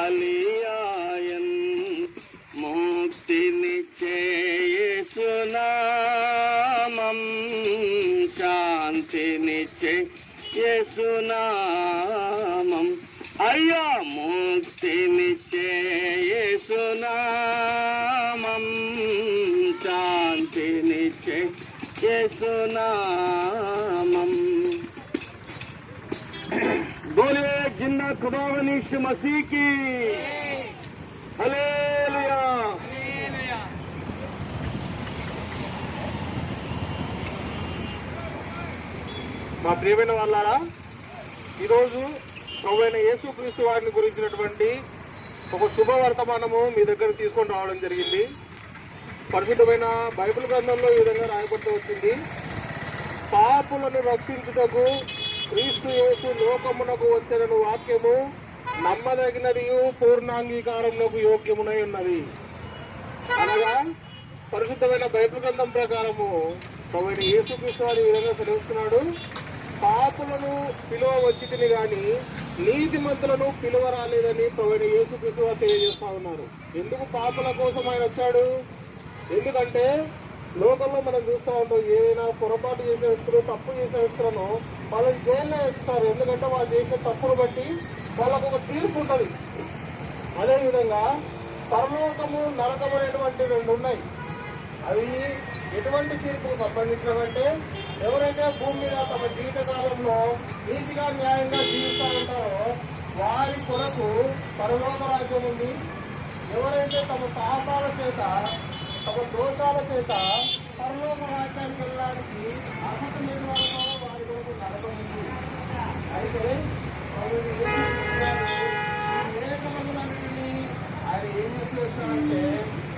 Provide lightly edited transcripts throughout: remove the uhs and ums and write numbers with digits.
బలియాయన్ ముక్తినిచ్చే యేసునామం శాంతినిచ్చే యేసునామం అయ్యా ముక్తినిచ్చే యేసునామం శాంతినిచ్చే యేసునామం बोले जिन्ना खुदावंद यीशु मसीह की హల్లెలూయా. మా ప్రియమైన వాళ్ళారా, ఈరోజు ప్రభువైన యేసుక్రీస్తు వారిని గురించినటువంటి ఒక శుభవర్తమానము మీ దగ్గర తీసుకొని రావడం జరిగింది. పరిశుద్ధమైన బైబిల్ గ్రంథంలో ఈ విధంగా రాయబడుతూ వచ్చింది. పాపులను రక్షించుటకు క్రీస్తు యేసు లోకమునకు వచ్చెను వాక్యము నమ్మదగినదియు పూర్ణాంగీకారమునకు యోగ్యమునై ఉన్నది. అనగా పరిశుద్ధమైన బైబిల్ గ్రంథం ప్రకారము ప్రభువైన యేసుక్రీస్తు వారు ఈ విధంగా సెలవిస్తున్నాడు. పాపులను పిలువ వచ్చితిని గాని నీతిమంతులను పిలువ రాలేదని ప్రభువైన యేసుక్రీస్తు వారు తెలియజేస్తా ఉన్నారు. ఎందుకు పాపుల కోసం ఆయన వచ్చాడు? ఎందుకంటే లోకంలో మనం చూస్తూ ఉంటాం, ఏదైనా పొరపాటు చేసే వ్యక్తులు, తప్పు చేసే వ్యక్తులను వాళ్ళని జైల్లో వేస్తారు. ఎందుకంటే వాళ్ళు చేసే తప్పును బట్టి వాళ్ళకు ఒక తీర్పు ఉంటుంది. అదేవిధంగా పరలోకము, నరకము అనేటువంటి రెండు ఉన్నాయి. అవి ఎటువంటి తీర్పుకు సంబంధించినవంటే, ఎవరైతే భూమి మీద తమ జీవితకాలంలో నీతిగా న్యాయంగా జీవిస్తూ ఉంటారో వారి కొరకు పరలోక రాజ్యం ఉంది. ఎవరైతే తమ పాపాల చేత, తమ దోషాల చేత పరలోక రాజ్యానికి వెళ్ళడానికి అర్హత లేని వాళ్ళలో వారి కొరకు నరకం ఉంది. అయితే మేకలన్నింటినీ ఆయన ఏం చేస్తున్నారంటే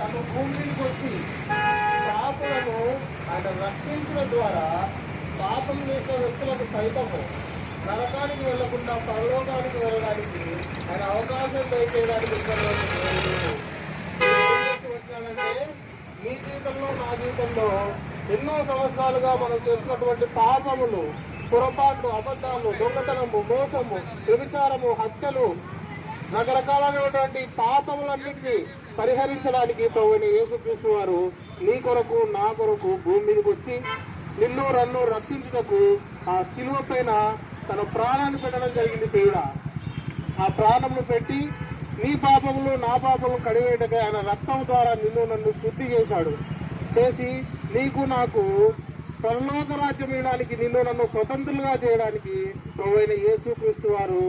తమ భూమికి వచ్చి పాపులను ఆయన రక్షించడం ద్వారా పాపం చేసే వ్యక్తులకు సైతము నరకానికి వెళ్లకుండా పరలోకానికి వెళ్ళడానికి ఆయన అవకాశం దయచేయడానికి వచ్చినాడంటే, మీ జీవితంలో, నా జీవితంలో ఎన్నో సంవత్సరాలుగా మనం చేస్తున్నటువంటి పాపములు, పొరపాట్లు, అబద్ధాలు, దొంగతనము, మోసము, వ్యభిచారము, హత్యలు, రకరకాలైనటువంటి పాపములన్నింటినీ పరిహరించడానికి ప్రభువైన యేసుక్రీస్తు వారు నీ కొరకు, నా కొరకు భూమి మీదకి వచ్చి నిన్ను నన్ను రక్షించుటకు ఆ శిలువ పైన తన ప్రాణాన్ని పెట్టడం జరిగింది. దేవుడా, ఆ ప్రాణమును పెట్టి నీ పాపములు, నా పాపములు కడివేయటగా ఆయన రక్తం ద్వారా నిన్ను నన్ను శుద్ధి చేసి నీకు నాకు పరలోక రాజ్యం ఇవ్వడానికి, నిన్ను నన్ను స్వతంత్రులుగా చేయడానికి ప్రభువైన యేసుక్రీస్తు వారు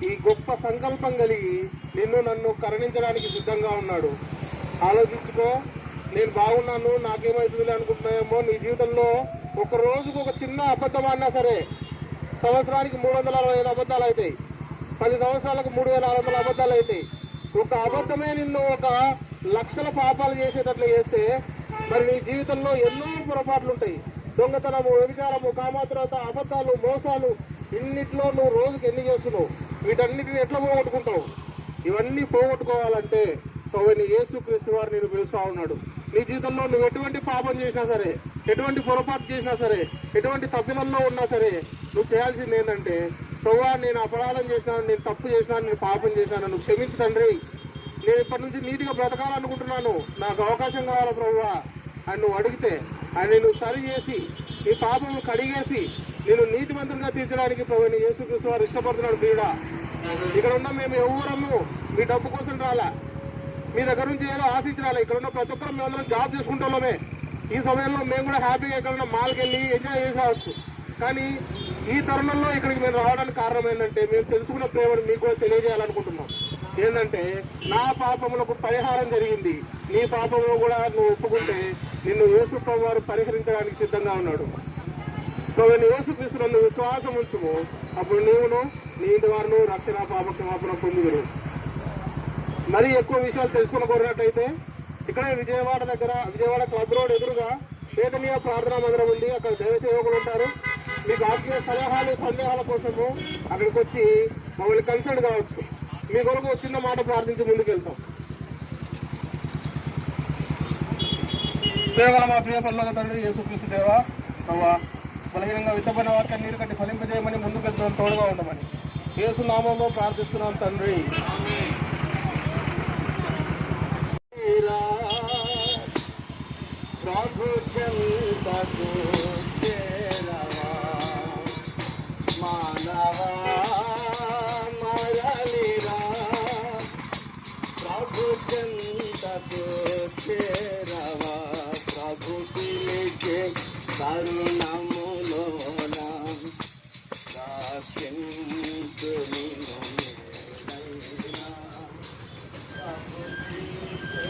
ఈ గొప్ప సంకల్పం కలిగి నిన్ను నన్ను కరుణించడానికి సిద్ధంగా ఉన్నాడు. ఆలోచించుకో. నేను బాగున్నాను, నాకేమవుతుంది అనుకుంటున్నాయేమో. నీ జీవితంలో ఒక రోజుకు ఒక చిన్న అబద్ధం అన్నా సరే సంవత్సరానికి 365 అబద్ధాలు అవుతాయి. 10 సంవత్సరాలకు 3600 అబద్ధాలు అవుతాయి. ఒక అబద్ధమే నిన్ను ఒక లక్షల పాపాలు చేసేటట్లు చేస్తే మరి నీ జీవితంలో ఎన్నో పొరపాట్లు ఉంటాయి. దొంగతనము, వ్యభిచారము, కామాతురత, అబద్ధాలు, మోసాలు, ఇన్నిట్లో నువ్వు రోజుకి ఎన్ని చేస్తున్నావు? వీటన్నిటిని ఎట్లా పోగొట్టుకుంటావు? ఇవన్నీ పోగొట్టుకోవాలంటే ప్రభువైన యేసుక్రీస్తు వారు నేను పిలుస్తా ఉన్నాడు. నీ జీవితంలో నువ్వు ఎటువంటి పాపం చేసినా సరే, ఎటువంటి పొరపాటు చేసినా సరే, ఎటువంటి తప్పిదంలో ఉన్నా సరే నువ్వు చేయాల్సింది ఏంటంటే, ప్రభువా నేను అపరాధం చేసినాను, నేను తప్పు చేసినాను, నేను పాపం చేసినాను, నువ్వు క్షమించు తండ్రి. నేను ఇప్పటి నుంచి నీతిగా బ్రతకాలనుకుంటున్నాను, నాకు అవకాశం కావాలా ప్రభువా అని నువ్వు అడిగితే ఆయన నువ్వు సరి చేసి నీ పాపములు కడిగేసి నేను నీతిమంతునిగా తీర్చడానికి ప్రభువైన యేసుక్రీస్తు వారు ఇష్టపడుతున్నాడు. ప్రియుడా, ఇక్కడ ఉన్న మేము ఎవరము మీ డబ్బు కోసం రాలా, మీ దగ్గర నుంచి ఏదో ఆశించాలి. ఇక్కడ ఉన్న ప్రతి ఒక్కరు మేమందరం జాబ్ చేసుకుంటున్నామే. ఈ సమయంలో మేము కూడా హ్యాపీగా ఎక్కడన్నా మాల్కి వెళ్ళి ఎంజాయ్ చేసేవచ్చు. కానీ ఈ తరుణంలో ఇక్కడికి మేము రావడానికి కారణం ఏంటంటే, మేము తెలుసుకున్న ప్రేమను మీకు కూడా తెలియజేయాలనుకుంటున్నాం. ఏంటంటే, నా పాపములకు పరిహారం జరిగింది, నీ పాపములు కూడా నువ్వు ఒప్పుకుంటే నిన్ను యేసు ప్రభు వారు పరిహరించడానికి సిద్ధంగా ఉన్నాడు. ప్రభువైన యేసుక్రీస్తునందు విశ్వాసం ఉంచుము, అప్పుడు నీవును నీ ఇంటి వారును రక్షణ, పాప క్షమాపణ పొందుదురు. మరీ ఎక్కువ విషయాలు తెలుసుకుని కోరినట్టయితే ఇక్కడే విజయవాడ క్లబ్ రోడ్ ఎదురుగా వేదనీయ ప్రార్థనా మందిరం ఉంది. అక్కడ దైవ సేవకులు ఉంటారు. మీకు ఆత్మీయ సలహాలు, సందేహాల కోసము అక్కడికి వచ్చి మమ్మల్ని కన్సల్ట్ కావచ్చు. మీ కొరకు చిన్న మాట ప్రార్థించి ముందుకెళ్తాం. ప్రేమల మా ప్రియ పరలోక తండ్రి యేసుక్రీస్తు దేవా, ప్రభా బలహీనంగా విత్తబడిన వాక్యాన్ని నీరు కట్టి ఫలింపజేయమని ముందుకెళ్తాం, తోడుగా ఉండమని యేసు నామంలో ప్రార్థిస్తున్నాం తండ్రి. మరలిరా ప్రభు చెంతకు చేరవా మానవా మరలిరా ప్రభు చెంతకు చేరవా ప్రభు పిలిచే తరుణములోన రాక్షించు నిన్ను మేలైనా ప్రభు పిలిచే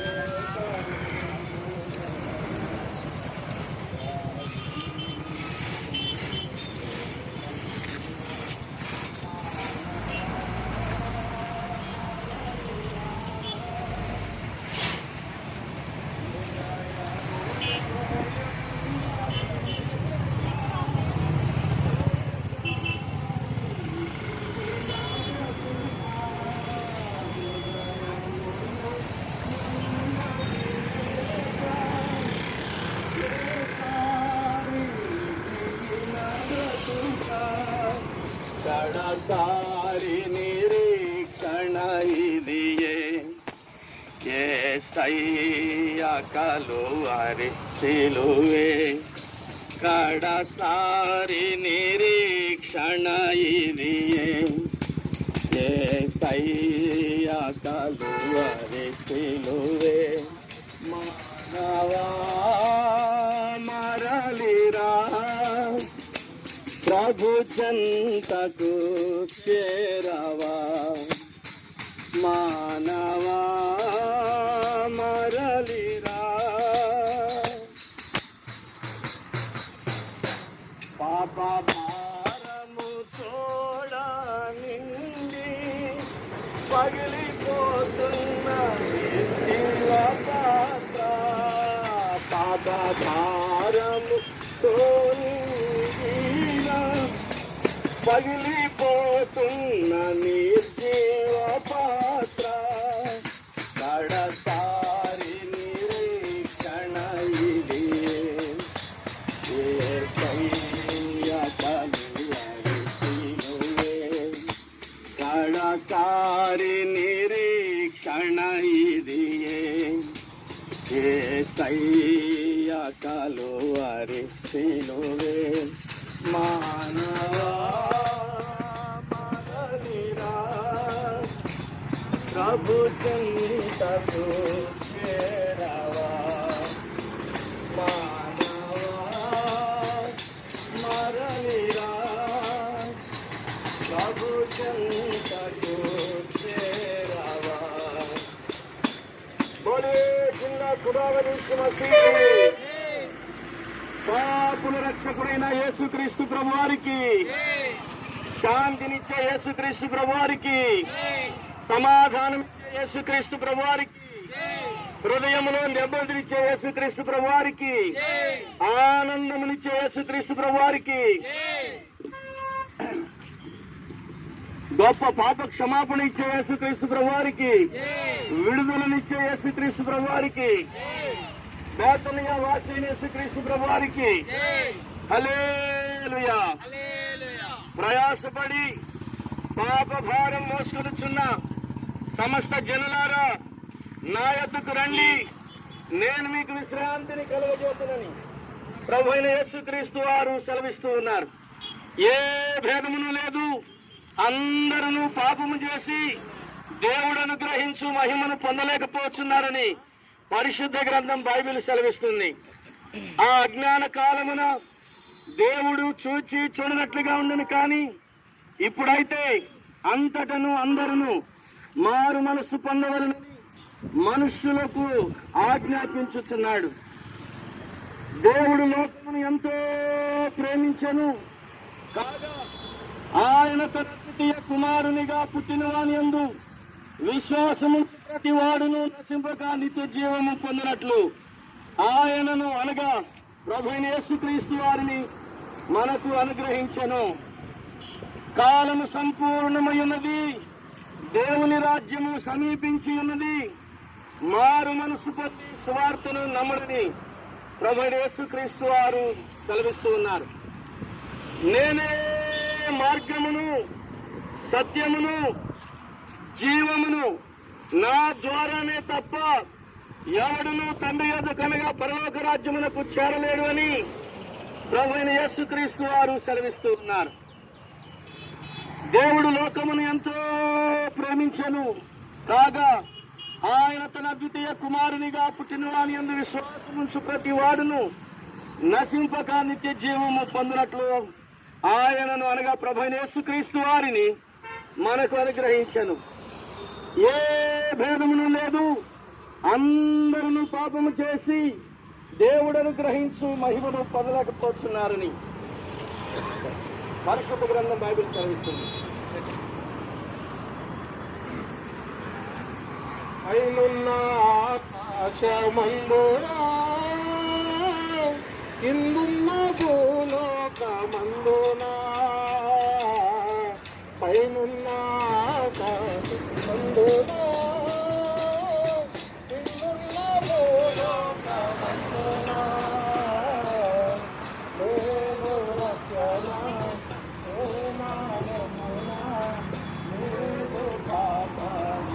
కడసారి నిరీక్షణ ఇదియే యేసయ్య కలువరి సిలువే కడసారి నిరీక్షణ ఇదియే యేసయ్య కలువరి సిలువే మానవా మరలిరా ప్రభు చెంతకు చేరవా మానవా మరలిరా పాప భారము తోడ నిండి పగిలిపోతున్న జీవ పాత్ర పాప భారము పగిలిపోతున్న నిర్జీవ పాత్ర కడసారి నిరీక్షణ ఇది యేసయ్య కలువరి సిలువే కడసారి నిరీక్షణ ఇది యేసయ్య కలువరి సిలువే మానవా మరలిరా ప్రభు చెంతకు చేరవా మానవా మరలిరా ప్రభు చెంతకు చేరవా బోలే జిల్లా కుడావరించిన పాపుల రక్షకుడైన యేసుక్రీస్తు ప్రభువారికి శాంతినిచ్చే యేసుక్రీస్తు ప్రభువారికి సమాధానమిచ్చే యేసుక్రీస్తు ప్రభువారికి హృదయములో నెమ్మదినిచ్చే యేసుక్రీస్తు ప్రభువారికి ఆనందమునిచ్చే యేసుక్రీస్తు ప్రభువారికి గొప్ప పాప క్షమాపణ ఇచ్చే యేసుక్రీస్తు ప్రభువారికి విడుదలనిచ్చే యేసుక్రీస్తు ప్రభువారికి బేతనియా వాసిన యేసుక్రీస్తు ప్రభువారికి హల్లెలూయా. ప్రయాసపడి పాప భారం మోసుకొనుచున్న సమస్త జనులారా నా యొద్దకు రండి, నేను మీకు విశ్రాంతిని కలుగజేతునని ప్రభు అయిన యేసుక్రీస్తు వారు సెలవిస్తూ ఉన్నారు. ఏ భేదమును లేదు, అందరూ పాపము చేసి దేవుడు అనుగ్రహించు మహిమను పొందలేకపోతున్నారని పరిశుద్ధ గ్రంథం బైబిల్ సెలవిస్తుంది. ఆ అజ్ఞాన కాలమున దేవుడు చూచి చూడనట్లుగా ఉండను, కానీ ఇప్పుడైతే అంతటను అందరూ మారు మనస్సు పొందవలనని మనుష్యులకు ఆజ్ఞాపించుచున్నాడు. దేవుడు లోకమును ఎంతో ప్రేమించెను కాగా ఆయన తన ద్వితీయ కుమారునిగా పుట్టినవాని యందు విశ్వాసము ప్రతి వాడును నశింపక నిత్య జీవము పొందినట్లు ఆయనను అనగా ప్రభువైన యేసుక్రీస్తు వారిని మనకు అనుగ్రహించెను. కాలము సంపూర్ణమై ఉన్నది, దేవుని రాజ్యము సమీపించి ఉన్నది. మారు మనసు పొంది సువార్తను నమ్మడని ప్రభువైన యేసుక్రీస్తు వారు సెలవిస్తూ ఉన్నారు. నేనే మార్గమును సత్యమును జీవమును, నా ద్వారానే తప్ప ఎవడును తండ్రి యొద్దకనగా పరలోక రాజ్యమునకు చేరలేడు అని ప్రభువైన యేసుక్రీస్తు వారు సెలవిస్తూ ఉన్నారు. దేవుడు లోకమును ఎంతో ప్రేమించెను కాగా ఆయన తన ద్వితీయ కుమారునిగా పుట్టిన వాని యందు విశ్వాసముంచు ప్రతి వాడును నశింపక నిత్య జీవము పొందినట్లు ఆయనను అనగా ప్రభువైన యేసుక్రీస్తు వారిని మనకు అనుగ్రహించెను. ఏ భేదమును లేదు, అందరూ పాపము చేసి దేవుడు అనుగ్రహించు మహిమను పొందలేకపోతున్నారని పరిశుద్ధ గ్రంథం బైబిల్ చదివిస్తుంది. పైనున్న ఆకాశమందునా కిందున్న భూలోకమందునా పైనున్న ఆకాశమందునా కిందున్న భూలోకమందునా నేను రక్షణ ఓమానమునా నీవు పాపము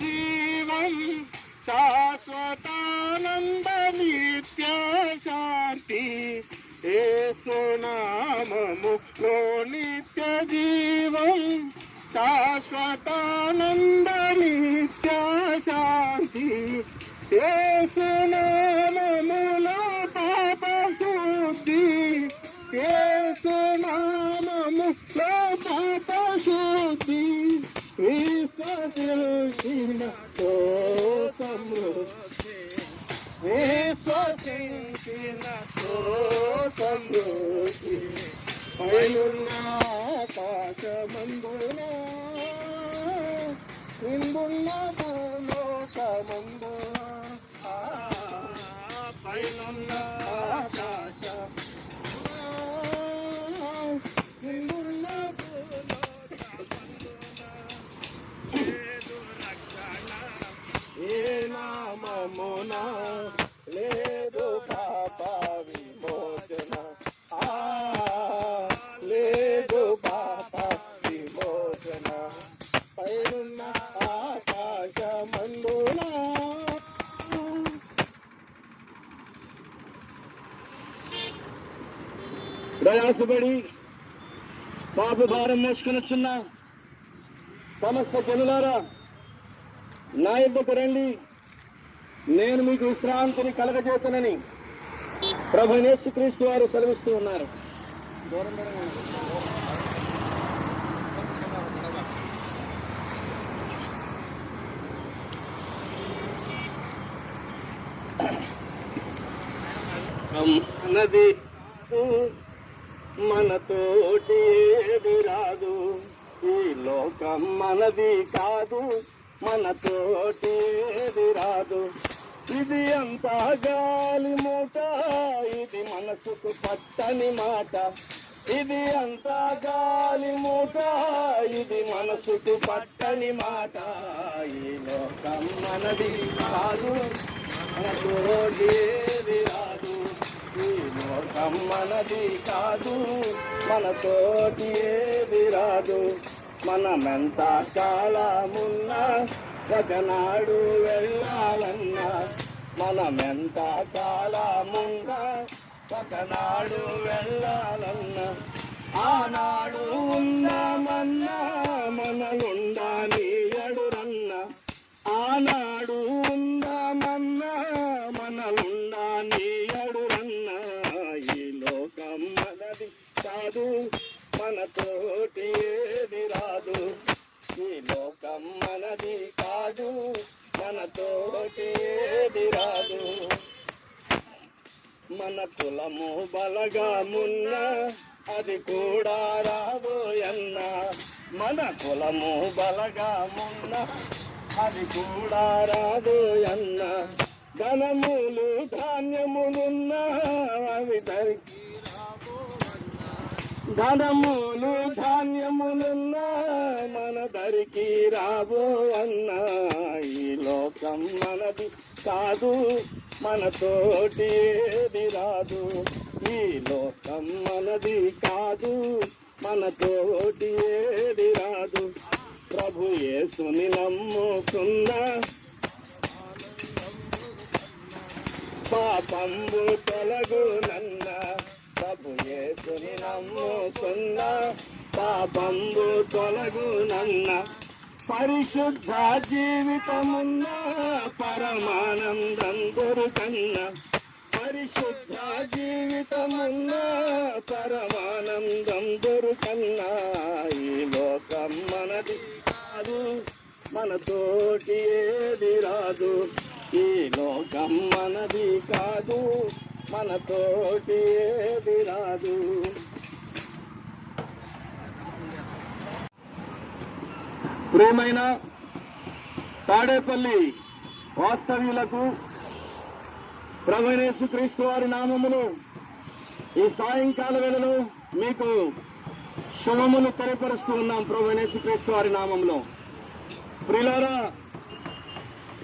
జీవం శాశ్వతానంద నిత్య శాంతి యేసు నామములో నిత్య జీవం శాశ్వతానంద నిత్య శాంతి యేసు నామములో పాప శుద్ధి యేసు నామములో పాప శుద్ధి విశ్వసించిన సమృద్ధి విశ్వసించిన సమృద్ధి పైనున్న ఆకాశమందునా కిందున్న భూలోకమందునా పైనున్న ఆకాశం కిందున్న ఏ నామమున లేదు పాప విమోచన లేదు పాప విమోచన పైనున్న ఆకాశమందున ప్రయాసపడి పాప భారం మోసుకొనొచ్చున్న సమస్త జనులారా నా యొద్దకు రండి, నేను మీకు విశ్రాంతిని కలగజేతనని ప్రభువైన యేసుక్రీస్తు వారు సెలవిస్తూ ఉన్నారు. మనది మనతోటి ఏది రాదు, ఈ లోకం మనది కాదు, మనతోటి ఏది రాదు. ఇది అంతా గాలి మూట, ఇది మనసుకు పట్టని మాట. ఇది అంతా గాలి మూట, ఇది మనసుకు పట్టని మాట. ఈ లోకం మనది కాదు, మనతోటి ఏది రాదు. ఈ లోకం మనది కాదు, మనతోటి ఏది రాదు. మనమెంత కాలమున్నా ఒకనాడు వెళ్ళాలన్నా, మనమెంత కాలమున్నా ఒకనాడు వెళ్ళాలన్నా. ఆనాడు ఉందామన్నా మనలుండానీయడురన్నా, ఆనాడు ఉందామన్నా మనలుండానీయడురన్నా. ఈ లోకం మనది కాదు, మనతోటి ఏది రాదు. ఈ లోకం మనది కాదు, మనతోటి ఏది రాదు. మన కులము బలగమున్న అది కూడా రాబోయన్న. మన కులము బలగమున్న అది కూడా రాబోయన్న. ధనములు ధాన్యములున్న అవి దరికి ధనములు ధాన్యములున్న మన దరికి రాబోయన్న. ఈ లోకం మనది కాదు, మనతోటి ఏది రాదు. ఈ లోకం మనది కాదు, మనతోటి ఏది రాదు. ప్రభు యేసుని నమ్ముకున్న పాపంబు తొలగునన్న. ప్రభు యేసుని నమ్ముకున్న పాపంబు తొలగునన్న. పరిశుద్ధ జీవితమున్న పరమానందం దొరుకన్న. పరిశుద్ధ జీవితమున్న పరమానందం దొరుకన్న. ఈ లోకం మనది కాదు, మనతోటి ఏది రాదు. ఈ లోకం మనది కాదు, మనతోటి ఏది రాదు. ప్రియమైన తాడేపల్లి వాస్తవ్యులకు ప్రభువైన యేసుక్రీస్తు వారి నామమును ఈ సాయంకాల వేళలో మీకు శుభములు తెలియపరుస్తూ ఉన్నాం. ప్రభువైన యేసుక్రీస్తు వారి నామములో ప్రియులారా,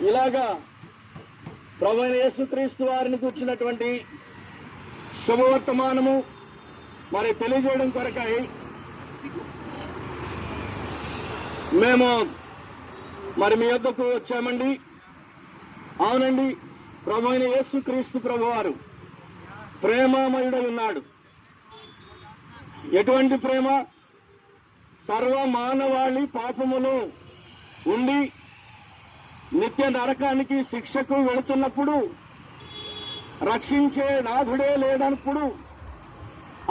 ఇలాగా ప్రభువైన యేసుక్రీస్తు వారిని కూర్చున్నటువంటి శుభవర్తమానము మరి తెలియజేయడం కొరకై మేము మరి మీ వద్దకు వచ్చామండి. అవునండి, ప్రభువైన యేసుక్రీస్తు ప్రభువారు ప్రేమామయుడై ఉన్నాడు. ఎటువంటి ప్రేమ? సర్వ మానవాళి పాపములో ఉండి నిత్య నరకానికి శిక్షకు వెళుతున్నప్పుడు రక్షించే నాథుడే లేదన్నప్పుడు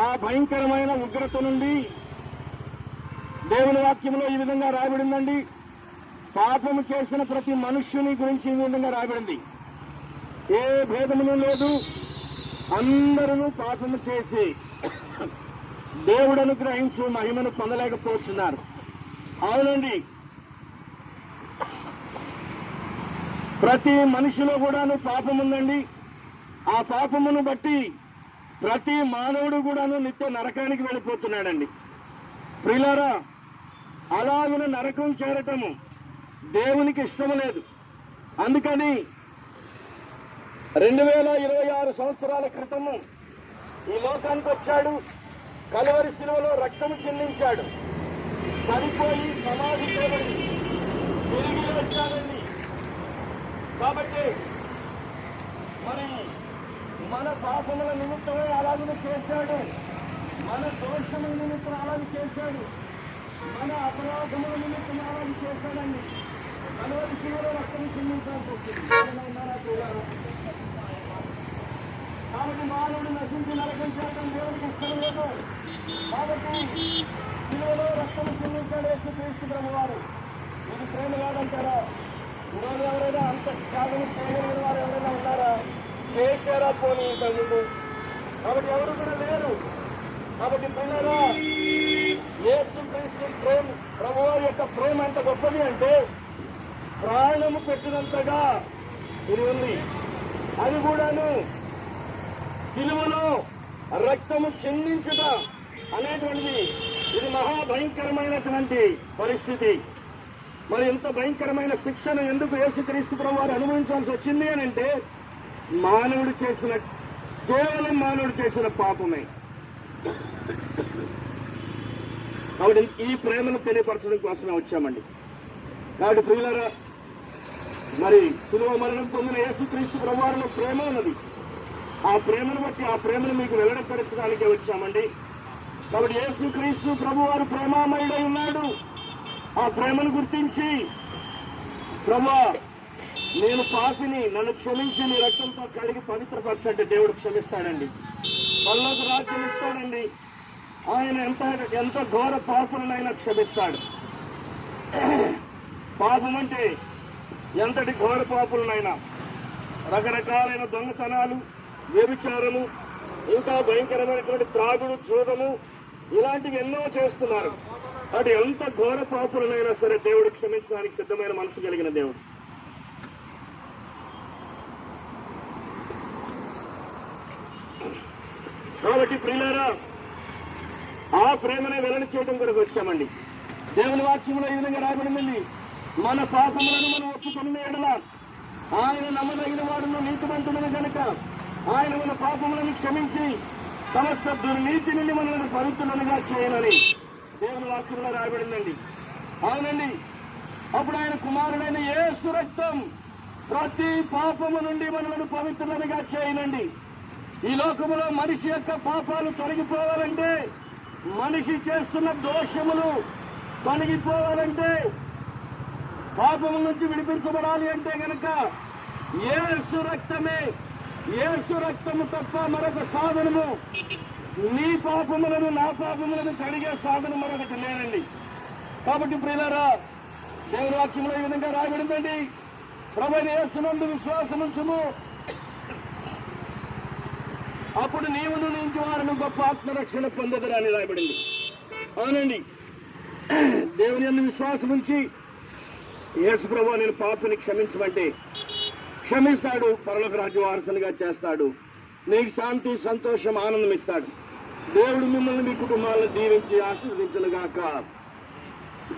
ఆ భయంకరమైన ఉగ్రత నుండి దేవుని వాక్యంలో ఈ విధంగా రాయబడిందండి. పాపము చేసిన ప్రతి మనుష్యుని గురించి ఈ విధంగా రాయబడింది. ఏ భేదమును లేదు, అందరూ పాపము చేసి దేవుడు అనుగ్రహించు మహిమను పొందలేకపోతున్నారు. అవునండి, ప్రతి మనిషిలో కూడాను పాపం ఉందండి. ఆ పాపమును బట్టి ప్రతి మానవుడు కూడాను నిత్య నరకానికి వెళ్ళిపోతున్నాడండి. ప్రియులారా, అలాగున నరకం చేరటము దేవునికి ఇష్టం లేదు. అందుకని 2026 సంవత్సరాల క్రితము ఈ లోకానికి వచ్చాడు. కలువరి శిలువలో రక్తము చెల్లించాడు, చనిపోయి సమాధి చేయబడి తిరిగి వచ్చాడండి. కాబట్టి మరి మన పాపముల నిమిత్తమే అలాగనే చేశాడు, మన దోషముల నిమిత్తం అలాగే చేశాడు, మన అపరాధముల నిమిత్తం అలాగే చేశాడండి. కలువరి శిలువలో రక్తం చెల్లించాల్సి వచ్చింది. కాబట్టి మానవుడు నశించి నరకం చేయడం దేవుడికి ఇష్టం లేదు. కాబట్టి శిలువలో రక్తం చెల్లించాడు యేసుక్రీస్తు ప్రభువారు. ఇది ప్రేమ కాదంటారా? ఈరోజు ఎవరైనా అంత త్యాగం చేయగలిగిన వారు ఎవరైనా ఉన్నారా? చేశారా పోనీ ఇంతకుముందు? కాబట్టి ఎవరు కూడా లేరు. కాబట్టి పిల్లరా, యేసుక్రీస్తు ప్రేమ ప్రభువారి యొక్క ప్రేమ ఎంత గొప్పది అంటే ప్రాణము పెట్టినంతగా ఇది ఉంది. అది కూడాను సిలువలో రక్తము చెందించుట అనేటువంటిది ఇది మహాభయంకరమైనటువంటి పరిస్థితి. మరి ఇంత భయంకరమైన శిక్షను ఎందుకు యేసుక్రీస్తు ప్రభువారు అనుభవించాల్సి వచ్చింది అని అంటే మానవుడు చేసిన, కేవలం మానవుడు చేసిన పాపమే. కాబట్టి ఈ ప్రేమను తెలియపరచడం కోసమే వచ్చామండి. కాబట్టి ప్రియులారా, మరి శిలువ మరణం పొందిన యేసుక్రీస్తు ప్రభువారిలో ప్రేమ ఉన్నది. ఆ ప్రేమను బట్టి ఆ ప్రేమను మీకు వెల్లడిపరచడానికే వచ్చామండి. కాబట్టి యేసుక్రీస్తు ప్రభువారు ప్రేమామయుడై ఉన్నాడు. ఆ ప్రేమను గుర్తించి, ప్రభువా నేను పాపిని, నన్ను క్షమించి నీ రక్తంతో కడిగి పవిత్రపరచంటే దేవుడు క్షమిస్తాడండి, పరలోక రాజ్యం ఇస్తాడండి. ఆయన ఎంత ఘోర పాపులనైనా క్షమిస్తాడు. పాపం అంటే ఎంతటి ఘోర పాపులనైనా, రకరకాలైన దొంగతనాలు, వ్యభిచారము, ఇంకా భయంకరమైనటువంటి త్రాగుడు, జూదము, ఇలాంటివి ఎన్నో చేస్తున్నారు. అటు ఎంత ఘోర పాపులనైనా సరే దేవుడు క్షమించడానికి సిద్ధమైన మనసు కలిగిన దేవుడు. కాబట్టి ప్రియులారా, ఆ ప్రేమనే వెల్లడి చేయడం కొరకు వచ్చామండి. దేవుని వాక్యంలో ఈ విధంగా రాబడిందండి, మన పాపములను మనం ఒప్పుకున్న ఎడల ఆయన నమ్మదగిన వాడును నీతిమంతులను కనుక ఆయన మన పాపములను క్షమించి సమస్త దుర్నీతి నుండి మనల్ని పవిత్రులుగా చేయాలని దేవుని వాక్యంలో రాబడిందండి. అవునండి, అప్పుడు ఆయన కుమారుడైన యేసు రక్తం ప్రతి పాపము నుండి మనల్ని పవిత్రులుగా చేయనండి. ఈ లోకములో మనిషి యొక్క పాపాలు తొలగిపోవాలంటే, మనిషి చేస్తున్న దోషములు తొలగిపోవాలంటే, పాపముల నుంచి విడిపించబడాలి అంటే గనక యేసు రక్తమే, యేసు రక్తము తప్ప మరొక సాధనము, నీ పాపములను నా పాపములను కడిగే సాధనం మరొకటి లేనండి. కాబట్టి ప్రియులారా, దేవుని వాక్యంలో ఈ విధంగా రాయబడిందండి, ప్రభువైన యేసునందు విశ్వాసముంచుము, అప్పుడు నీవును నీ ఇంటి వారిని గొప్ప ఆత్మరక్షణ పొందదురు అని రాయబడింది. అవునండి, దేవుని యందు విశ్వాసం ఉంచి యేసు ప్రభువా నేను పాపిని క్షమించమంటే క్షమిస్తాడు, పరలోక రాజ్య వారసునిగా చేస్తాడు, నీకు శాంతి, సంతోషం, ఆనందం ఇస్తాడు. దేవుడు మిమ్మల్ని మీ కుటుంబాలను దీవించి ఆశీర్వదించునుగాక.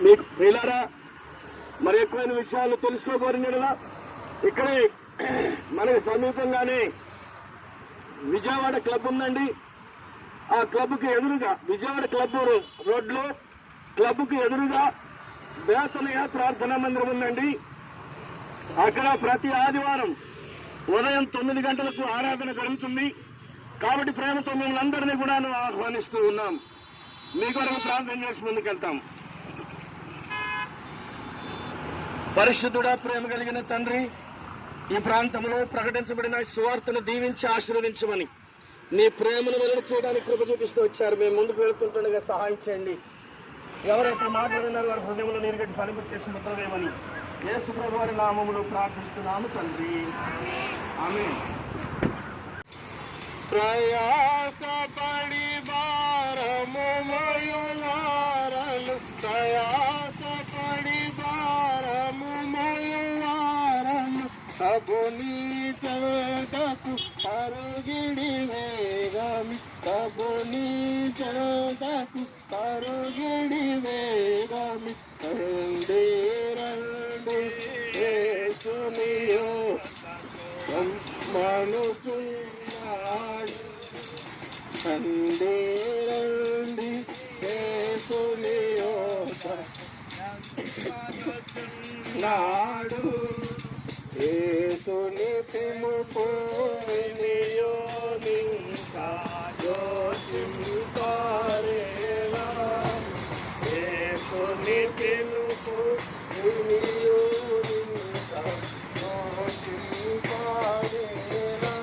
మీకు ప్రియులారా, మరి ఎక్కువైన విషయాలు తెలుసుకోబోరినలా ఇక్కడే మనకి సమీపంగానే విజయవాడ క్లబ్ ఉందండి. ఆ క్లబ్కి ఎదురుగా, విజయవాడ క్లబ్ రోడ్లో క్లబ్కి ఎదురుగా బేతనయ ప్రార్థనా మందిరం ఉందండి. అక్కడ ప్రతి ఆదివారం ఉదయం 9 గంటలకు ఆరాధన జరుగుతుంది. కాబట్టి ప్రేమతో మిమ్మల్ని అందరినీ కూడా ఆహ్వానిస్తూ ఉన్నాం. మీ కొరకు ప్రార్థన చేసి ముందుకెళ్తాం. పరిశుద్ధుడా, ప్రేమ కలిగిన తండ్రి, ఈ ప్రాంతంలో ప్రకటించబడిన సువార్తను దీవించి ఆశీర్వదించమని నీ ప్రేమను వెల్లడి చేయడానికి కృప చూపిస్తూ వచ్చారు. మేము ముందుకు వెళుతుంటుండగా సహాయం చేయండి. ఎవరైతే మాట్లాడినారో వారి హృదయంలో నీరుగట్టి ఫలింపు చేసి ముద్రవేయమని యేసు ప్రభువు వారి నామములో ప్రార్థిస్తున్నాము తండ్రి, ఆమేన్. ప్రయాసపడి భారము మోయువారలు, ప్రయాసపడి భారము మోయువారలు, ప్రభుని చెంతకు పరుగిడి వేగమి, ప్రభుని చెంతకు పరుగిడి వేగమి. రండి రండి యేసునియో మనుచున్నాడు, రండి రండి యేసునియో నాడు, యేసుని పిలుపు వినియో నింకా యోచింపారేలా, యేసుని పిలుపు వినియో నింకా యోచింపారేలా.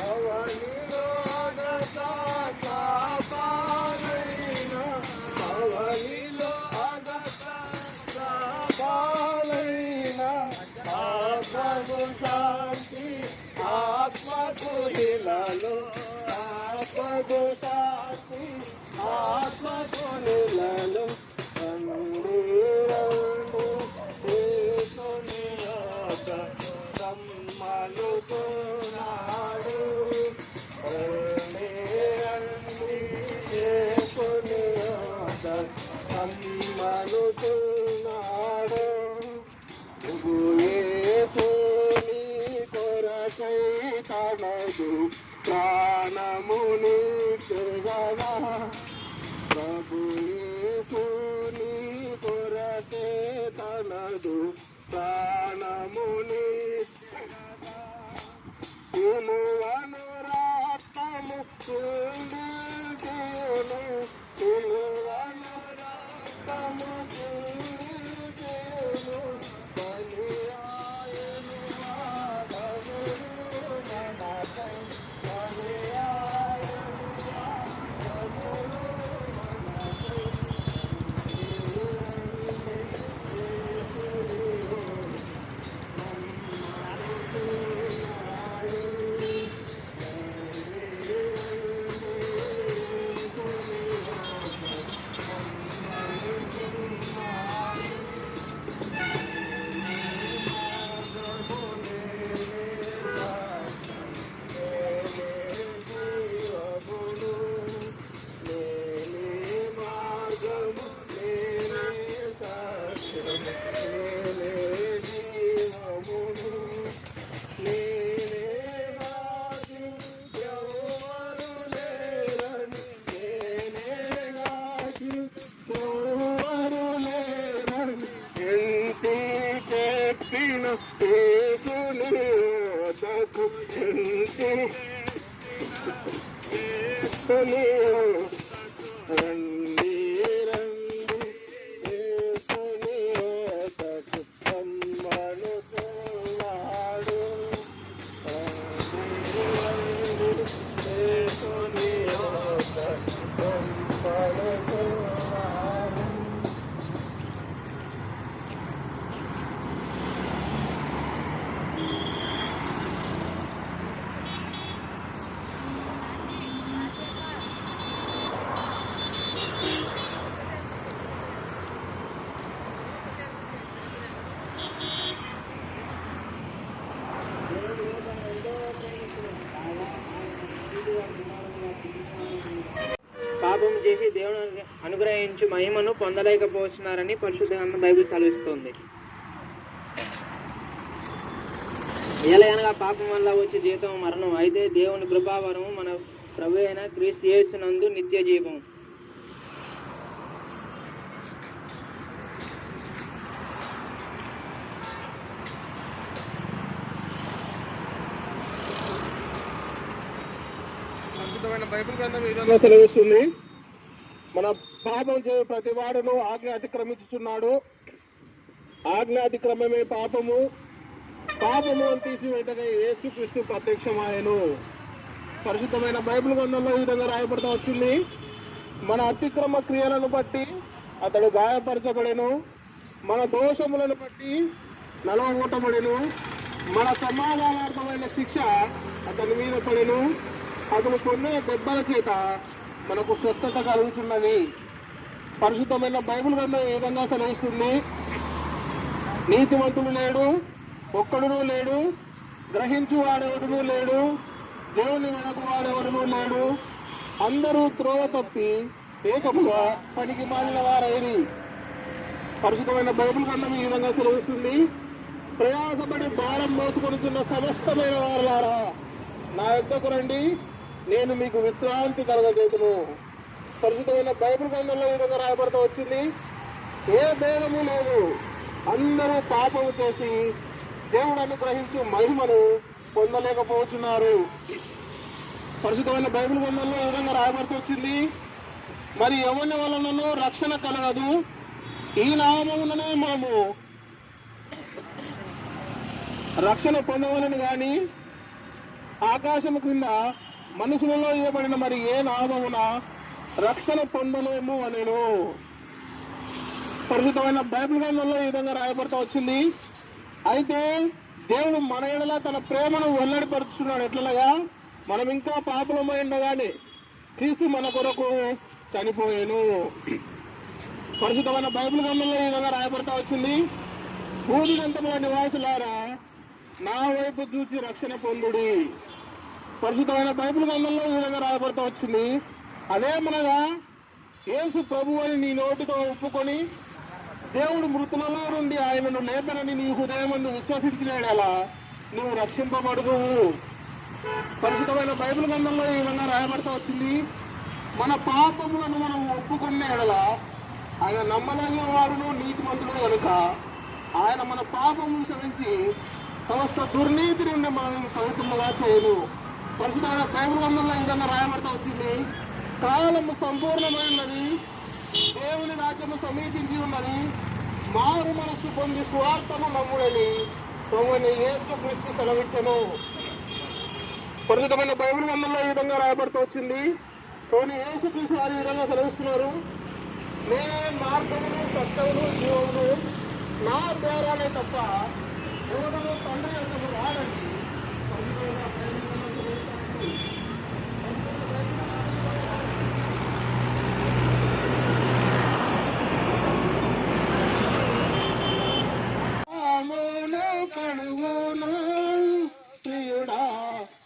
అవనిలో అగతా పాలైనా, అవనిలో అగతా పాలైనా, ఆత్మకు శాంతి, ఆత్మకు నిలలో, ఆత్మకు శాంతి, ఆత్మకు నిలలో. రండి రండి యేసుని యొద్ద రమ్మనుచున్నాడు, రండి రండి యేసుని యొద్ద రమ్మనుచున్నాడు. యేసుని కొరకై తనదు ప్రాణముని చెగవా, ప్రభు యేసుని కొరకే తనదు ప్రాణముని సిలువను రక్తము చిందించెను, సిలువను రక్తము చిందించెను, బలియాయను మాధవుడు మనకై, బలియాయను మాధవుడు పాపం చేసి దేవుని అనుగ్రహించి మహిమను పొందలేకపోతున్నారని పరిశుద్ధ గ్రంథం బైబిల్ సెలవిస్తుంది. ఎలాగనగా పాపం వల్ల వచ్చే జీతం మరణం, అయితే దేవుని కృపావరము మన ప్రభు అయిన క్రీస్తు యేసునందు నిత్య జీవం. పరిశుద్ధమైన బైబిల్ గ్రంథం ఈ విధంగా సెలవిస్తుంది. మన పాపం చేయ ప్రతి వాడును ఆజ్ఞ అతిక్రమించుచున్నాడు. ఆజ్ఞ అతిక్రమమే పాపము, పాపము అని తీసివేయటగా యేసుక్రీస్తు ప్రత్యక్షమాయెను. పరిశుద్ధమైన బైబిల్ గ్రంథంలో ఈ విధంగా రాయబడతా వచ్చింది. మన అతిక్రమ క్రియలను బట్టి అతడు గాయపరచబడెను, మన దోషములను బట్టి నలగొట్టబడెను, మన సమాధానార్థమైన శిక్ష అతని మీద పడెను, అతను పొందిన దెబ్బల చేత మనకు స్వస్థత కలుగుతున్నది. పరిశుద్ధమైన బైబిల్ గ్రంథం ఈ విధంగా సెలవిస్తుంది. నీతిమంతుడు లేడు, ఒక్కడునూ లేడు, గ్రహించు వాడెవడునూ లేడు, దేవుని వెనక వాడెవడునూ లేడు, అందరూ త్రోవ తప్పి ఏకముగా పనికి మాలిన వారైరి. పరిశుద్ధమైన బైబిల్ గ్రంథం ఈ విధంగా సెలవిస్తుంది. ప్రయాసపడి భారం మోసుకొనుచున్న సమస్తమైన వారులారా నా యొద్దకు రండి, నేను మీకు విశ్రాంతి కలగజేతును. పరిశుద్ధమైన బైబిల్ గ్రంథంలో ఈ విధంగా రాయబడుతూ వచ్చింది. ఏ భేదము లేదు, అందరూ పాపము చేసి దేవుడు అనుగ్రహించి మహిమను పొందలేకపోతున్నారు. పరిశుద్ధమైన బైబిల్ గ్రంథంలో ఈ విధంగా రాయబడుతూ వచ్చింది. మరి ఎవరి వలనను రక్షణ కలగదు, ఈ నామముననే మనము రక్షణ పొందవలని గాని ఆకాశము క్రింద మనుషులలో ఇవ్వబడిన మరి ఏ నామమున రక్షణ పొందలేము అనేను. పరిశుద్ధమైన బైబిల్ గ్రంథంలో ఈ విధంగా రాయబడుతూ వచ్చింది. అయితే దేవుడు మన ఎడల తన ప్రేమను వెల్లడిపరుచున్నాడు. ఎట్లనగా మనం ఇంకా పాపలమై ఉండగానే క్రీస్తు మన కొరకు చనిపోయాను. పరిశుద్ధమైన బైబిల్ గ్రంథంలో ఈ విధంగా రాయబడుతూ వచ్చింది. భూదిగంతముల నివాసులారా నా వైపు చూచి రక్షణ పొందుడి. పరిశుద్ధమైన బైబిల్ గ్రంథంలో ఈ విధంగా రాయబడుతూ వచ్చింది. అదేమనగా యేసు ప్రభు అని నీ నోటితో ఒప్పుకొని దేవుడు మృతులలో నుండి ఆయనను లేపనని నీ హృదయమందు విశ్వసించినలా నువ్వు రక్షింపబడుదువు. పరిశుద్ధమైన బైబిల్ గ్రంథంలో ఈ విధంగా రాయబడుతూ వచ్చింది. మన పాపములను మనం ఒప్పుకున్న ఎడల ఆయన నమ్మదగిన వాడును నీతిమంతుడు కనుక ఆయన మన పాపమును క్షమించి సమస్త దుర్నీతి నుండి మనం పవిత్రులుగా చేయను. పరిశుద్ధమైన బైబిల్ గ్రంథంలో ఈ విధంగా రాయబడుతూ వచ్చింది. కాలము సంపూర్ణమైనది, దేవుని రాజ్యము సమీపించి ఉన్నది, మారు మనస్సు పొంది స్వార్థము నమ్ముడని ప్రభువైన యేసుక్రీస్తు సెలవిచ్చెను. పరిశుద్ధమైన బైబిల్ గ్రంథంలో ఈ విధంగా రాయబడుతూ వచ్చింది. కానీ యేసుక్రీస్తు వారు ఈ విధంగా సెలవిస్తున్నారు. నేనే మార్గమును సత్యమును జీవమును, నా ద్వారానే తప్ప ఎవరు తండ్రి యొక్కకు రాడండి. కడుగును ప్రియుడా,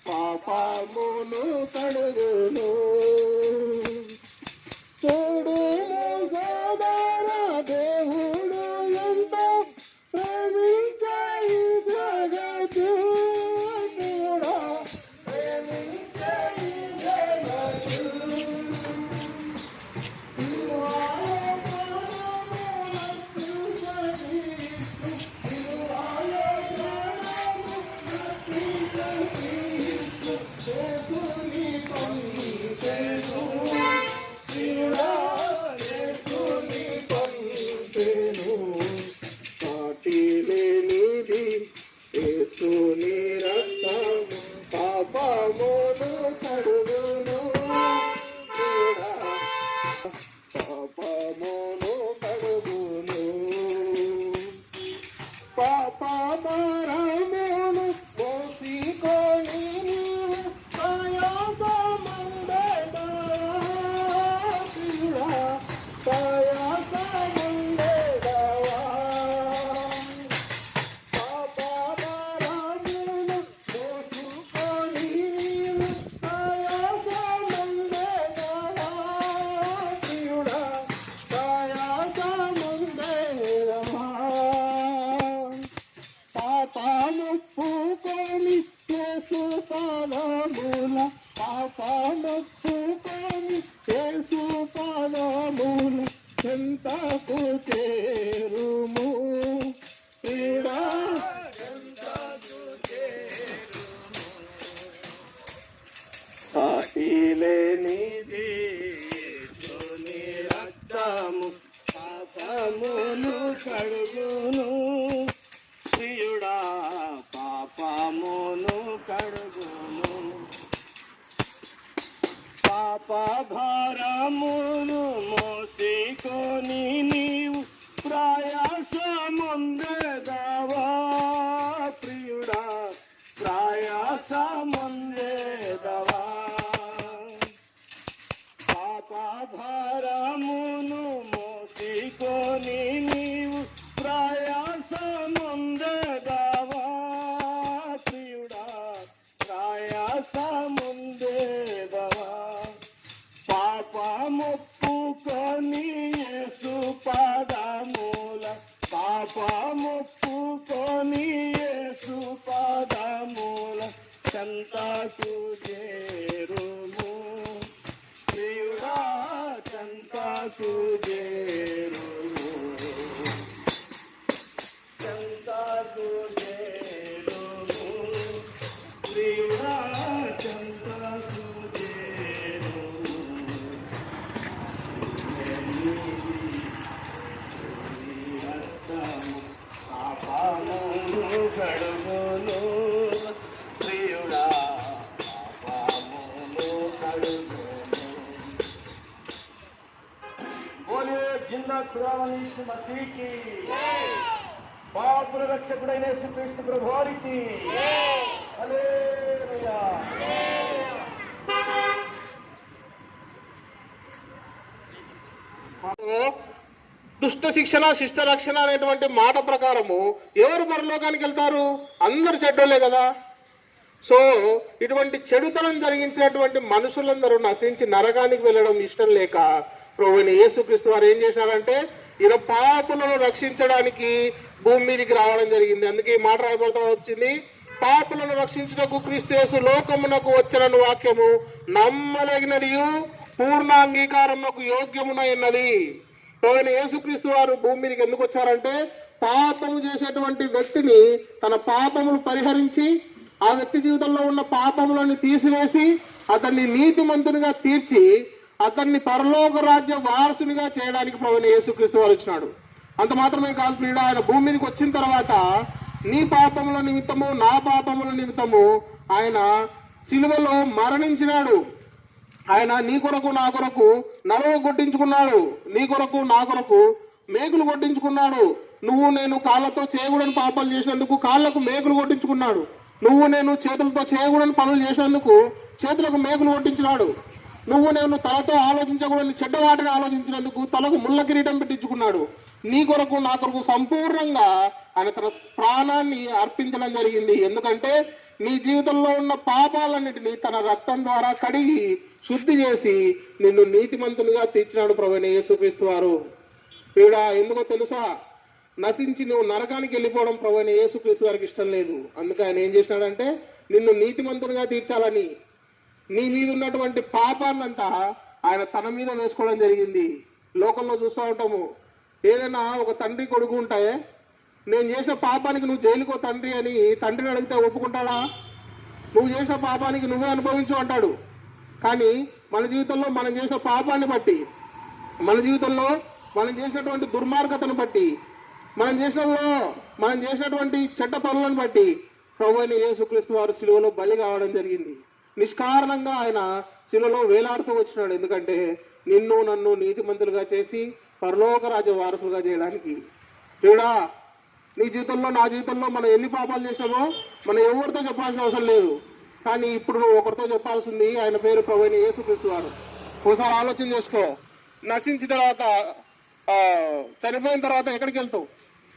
పాపమును కడుగును. చూడు సోదర, దేవుడు ఎంత ప్రేమించాయి జగత్తు, ప్రియుడా ప్రేమించాయి జగత్తు. దేవుని పాపమును కడుగును ప్రియుడా పాపమును కడుగును పాపభారమును మోసికొని ప్రయాసముండెదా ప్రియుడా ప్రయాసముండెదవా పాపభారమును మోసుకొని ప్రయాసముండెదవా ప్రియుడా ప్రయాసముండెదవా పాపముప్పుకొని యేసు పాదముల పాపముప్పుకొని యేసు పాదముల చెంతకు చేరుము ప్రియుడా సాటిలేనిది యేసుని రక్తము పాపమును కడుగును ప్రియుడా పాపమును కడుగును పాపభారమును మోసికొని నీవు ప్రయాసముందెదవా ప్రియుడా ప్రయాసముందెదవా పాపభారమును మోసికొని నీవు ప్రయాసముందెదవా ప్రియుడా ప్రయాసముందెదవా పాపముప్పుకొని యేసు పాదముల పాపముప్పుకొని యేసు పాదముల చెంతకు చేరుము ప్రియుడా చెంతకు చేరుము చెంతకు చేరుము ప్రియుడా చెంతకు చేరుము పాపమును కడుగును ప్రియుడా పాపమును కడుగును बोलिए जिंदा खुदावन यीशु मसीह की పాపుల రక్షకుడైన యేసుక్రీస్తు ప్రభువారికి హల్లెలూయా. దుష్ట శిక్షణ శిష్ట రక్షణ అనేటువంటి మాట ప్రకారము ఎవరు పరలోకానికి వెళ్తారు? అందరు చెడ్డోళ్ళే కదా. సో ఇటువంటి చెడుతనం జరిగించినటువంటి మనుషులందరూ నశించి నరకానికి వెళ్ళడం ఇష్టం లేక ప్రభువైన యేసుక్రీస్తు వారు ఏం చేశారంటే ఈయన పాపులను రక్షించడానికి భూమి మీదకి రావడం జరిగింది. అందుకే ఈ మాట రాయబడతా వచ్చింది, పాపులను రక్షించుటకు క్రీస్తు యేసు లోకమునకు వచ్చిన వాక్యము నమ్మదగినదియు పూర్ణ అంగీకారమునకు యోగ్యమునైనది. ప్రభువైన యేసుక్రీస్తు వారు భూమి మీదకి ఎందుకు వచ్చారంటే పాపము చేసేటువంటి వ్యక్తిని తన పాపములు పరిహరించి ఆ వ్యక్తి జీవితంలో ఉన్న పాపములను తీసివేసి అతన్ని నీతిమంతునిగా తీర్చి అతన్ని పరలోక రాజ్య వారసునిగా చేయడానికి ప్రభువైన యేసుక్రీస్తు వారు వచ్చినాడు. అంత మాత్రమే కాదు ప్రియుడా, ఆయన భూమి మీదకి వచ్చిన తర్వాత నీ పాపముల నిమిత్తము నా పాపముల నిమిత్తము ఆయన సిలువలో మరణించినాడు. ఆయన నీ కొరకు నా కొరకు నలువ కొట్టించుకున్నాడు, నీ కొరకు నా కొరకు మేకులు కొట్టించుకున్నాడు. నువ్వు నేను కాళ్ళతో చేయకూడని పాపాలు చేసినందుకు కాళ్ళకు మేకులు కొట్టించుకున్నాడు. నువ్వు నేను చేతులతో చేయకూడని పనులు చేసినందుకు చేతులకు మేకులు కొట్టించినాడు. నువ్వు నేను తలతో ఆలోచించకూడని చెడ్డ వాటిని ఆలోచించినందుకు తలకు ముళ్ళ కిరీటం పెట్టించుకున్నాడు. నీ కొరకు నా కొరకు సంపూర్ణంగా ఆయన తన ప్రాణాన్ని అర్పించడం జరిగింది. ఎందుకంటే నీ జీవితంలో ఉన్న పాపాలన్నిటినీ తన రక్తం ద్వారా కడిగి శుద్ధి చేసి నిన్ను నీతిమంతునిగా తీర్చినాడు ప్రభువైన యేసుక్రీస్తు వారు. ప్రియుడా, ఎందుకో తెలుసా, నశించి నువ్వు నరకానికి వెళ్ళిపోవడం ప్రభువైన యేసుక్రీస్తు వారికి ఇష్టం లేదు. అందుకే ఆయన ఏం చేసినాడంటే నిన్ను నీతిమంతునిగా తీర్చాలని నీ మీద ఉన్నటువంటి పాపాన్నంతా ఆయన తన మీద వేసుకోవడం జరిగింది. లోకంలో చూస్తూ ఉంటాము, ఏదైనా ఒక తండ్రి కొడుకు ఉంటాయే, నేను చేసిన పాపానికి నువ్వు జైలుకో తండ్రి అని తండ్రిని అడిగితే ఒప్పుకుంటాడా? నువ్వు చేసిన పాపానికి నువ్వే అనుభవించు అంటాడు. కానీ మన జీవితంలో మనం చేసిన పాపాన్ని బట్టి, మన జీవితంలో మనం చేసినటువంటి దుర్మార్గతను బట్టి, మనం చేసినటువంటి చెడ్డ పనులను బట్టి ప్రభువైన యేసుక్రీస్తు వారు సిలువలో బలి కావడం జరిగింది. నిష్కారణంగా ఆయన శిలలో వేలాడుతూ వచ్చినాడు. ఎందుకంటే నిన్ను నన్ను నీతిమంతులుగా చేసి పరలోక రాజ్య వారసులుగా చేయడానికి. చూడా, నీ జీవితంలో నా జీవితంలో మనం ఎన్ని పాపాలు చేసామో మనం ఎవరితో చెప్పాల్సిన అవసరం లేదు. కానీ ఇప్పుడు నువ్వు ఒకరితో చెప్పాల్సింది, ఆయన పేరు ప్రభువైన యేసుక్రీస్తు వారు. ఒకసారి ఆలోచన చేసుకో. నశించిన తర్వాత చనిపోయిన తర్వాత ఎక్కడికి వెళ్తావు?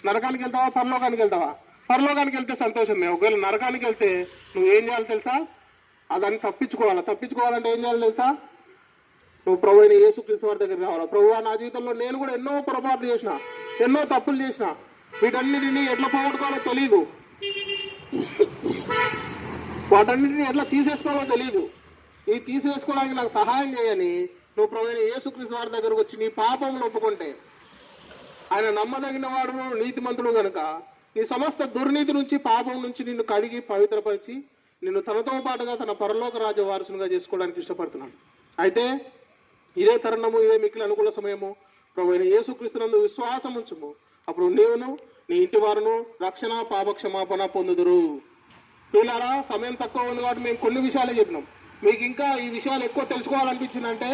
నరకానికి వెళ్తావా, పరలోకానికి వెళ్తావా? పరలోకానికి వెళ్తే సంతోషమే. ఒకవేళ నరకానికి వెళ్తే నువ్వు ఏం చేయాలి తెలుసా? అదాన్ని తప్పించుకోవాలంటే ఏం చేయాలి తెలుసా? నువ్వు ప్రభువైన యేసుక్రీస్తు వారి దగ్గరికి రావాలి. ప్రభువా, నా జీవితంలో నేను కూడా ఎన్నో పొరపాట్లు చేసిన, ఎన్నో తప్పులు చేసిన, వీటన్నిటిని ఎట్లా పోగొట్టుకోవాలో తెలియదు, వాటన్నిటిని ఎట్లా తీసేసుకోవాలో తెలియదు. ఈ తీసేసుకోవడానికి నాకు సహాయం చేయని నువ్వు ప్రభువైన యేసుక్రీస్తు వారి దగ్గరకు వచ్చి నీ పాపములు ఒప్పుకుంటే, ఆయన నమ్మదగిన వాడు, నీతిమంతుడు గనుక నీ సమస్త దుర్నీతి నుంచి, పాపం నుంచి నిన్ను కడిగి పవిత్రపరిచి నిన్ను తనతో పాటుగా తన పరలోక రాజ్య వారసునిగా చేసుకోవడానికి ఇష్టపడుతున్నాను. అయితే ఇదే తరుణము, ఇదే మిక్కిలి అనుకూల సమయము. ప్రభువైన యేసుక్రీస్తునందు విశ్వాసం ఉంచుము. అప్పుడు నీవును నీ ఇంటి వారును రక్షణ, పాప క్షమాపణ పొందుదురు. వీళ్ళారా, సమయం తక్కువ ఉంది కాబట్టి మేము కొన్ని విషయాలే చెప్పినాం. మీకు ఇంకా ఈ విషయాలు ఎక్కువ తెలుసుకోవాలనిపించిందంటే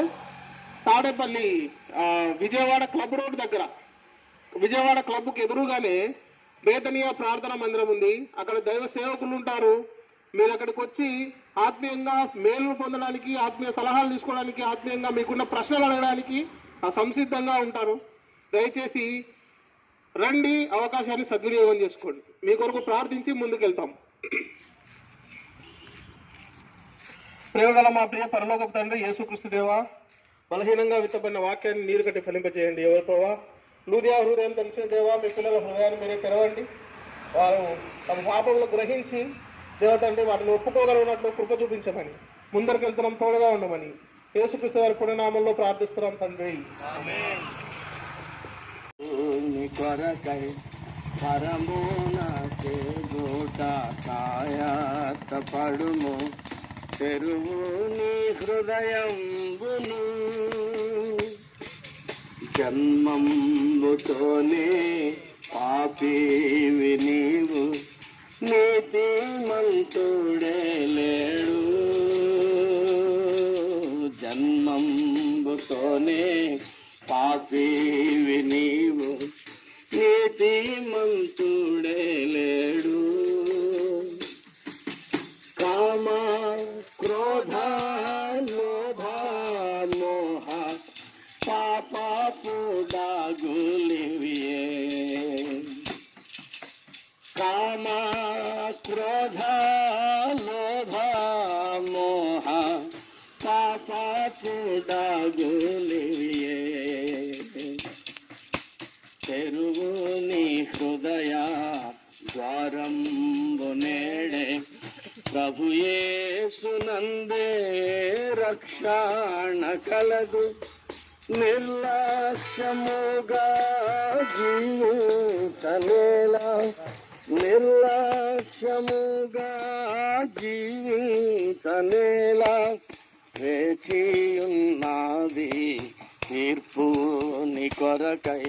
తాడేపల్లి విజయవాడ క్లబ్ రోడ్ దగ్గర, విజయవాడ క్లబ్కు ఎదురుగానే బేతనీయ ప్రార్థన మందిరం ఉంది. అక్కడ దైవ సేవకులు ఉంటారు. మీరు అక్కడికి వచ్చి ఆత్మీయంగా మేలు పొందడానికి, ఆత్మీయ సలహాలు తీసుకోవడానికి, ఆత్మీయంగా మీకున్న ప్రశ్నలు అడగడానికి సంసిద్ధంగా ఉంటారు. దయచేసి రండి, అవకాశాన్ని సద్వినియోగం చేసుకోండి. మీ కొరకు ప్రార్థించి ముందుకెళ్తాం. ప్రేమగల మా ప్రియ పరలోకపు తండ్రి యేసుక్రీస్తు దేవా, బలహీనంగా విత్తబడిన వాక్యాన్ని నీరు కట్టి ఫలింపజేయండి. ఎవరి ప్రభావ లూదియా హృదయం తెలిసిన దేవా, మీ పిల్లల హృదయాన్ని మీరే తెరవండి. వారు తమ పాపములు గ్రహించి దేవతండ్రి వాటిని ఒప్పుకోగలిగినట్లు కృప చూపించమని, ముందరికి వెళ్తున్నాం, తోడుగా ఉండమని యేసుక్రీస్తు వారి పుణ్యనామంలో ప్రార్థిస్తున్నాం తండ్రి. కొరకై పరమున పడుము తెరువు నీ హృదయంబును, జన్మంబుతోనే పాపివి నీవు, నీతిమంతుడే లేడు. జన్మంబుతోనే పాపివి నీవు, నీతిమంతుడే లేడు. కామ క్రోధ లోభ మోహ పాపపు దాగులివియే. కామ క్రోధ లోభ మోహ పాపపు దాగులివియే. తెరువు నీ హృదయ ద్వారంబు నేడే, ప్రభు యేసునందే రక్షణ కలదు. నిర్లక్ష్యముగా జీవించలేలా, నిర్లక్ష్యముగా జీవించలేలా, వేచియున్నది తీర్పు నీ కొరకై,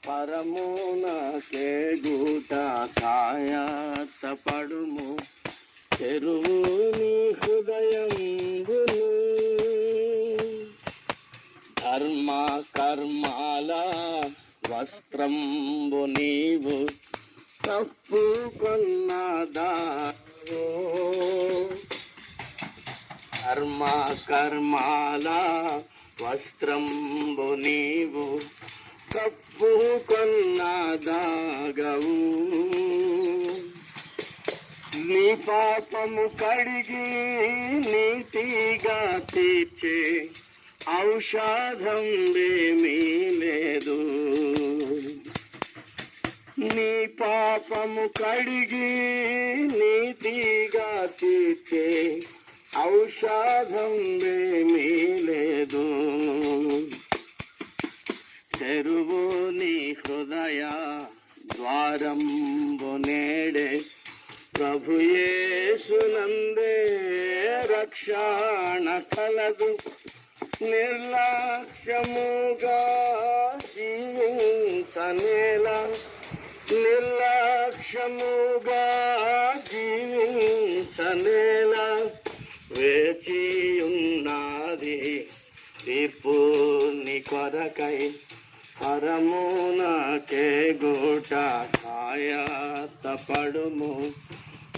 పరమున చేగుట కాయతపడుము. తెరువు నీ హృదయంబును, ధర్మ కర్మాల వస్త్రంబు నీవు తప్పుకొన్నదావో. ధర్మ కర్మాల వస్త్రంబు నీవు తప్పుకొన్నదాగవు. నీ పాపము కడిగి నీతిగా తీర్చే ఔషధం ఏమీ లేదు. నీ పాపము కడిగి నీతిగా తీర్చే ఔషధం ఏమీ లేదు. తెరువు నీ హృదయ ద్వారంబు నేడే, ప్రభు యేసునందే రక్షణ కలదు. నిర్లక్ష్యముగా జీవించనేలా, నిర్లక్ష్యముగా జీవించనేలా, తీర్పు నీ కొరకై పరమునకే గూట కాయతపడుము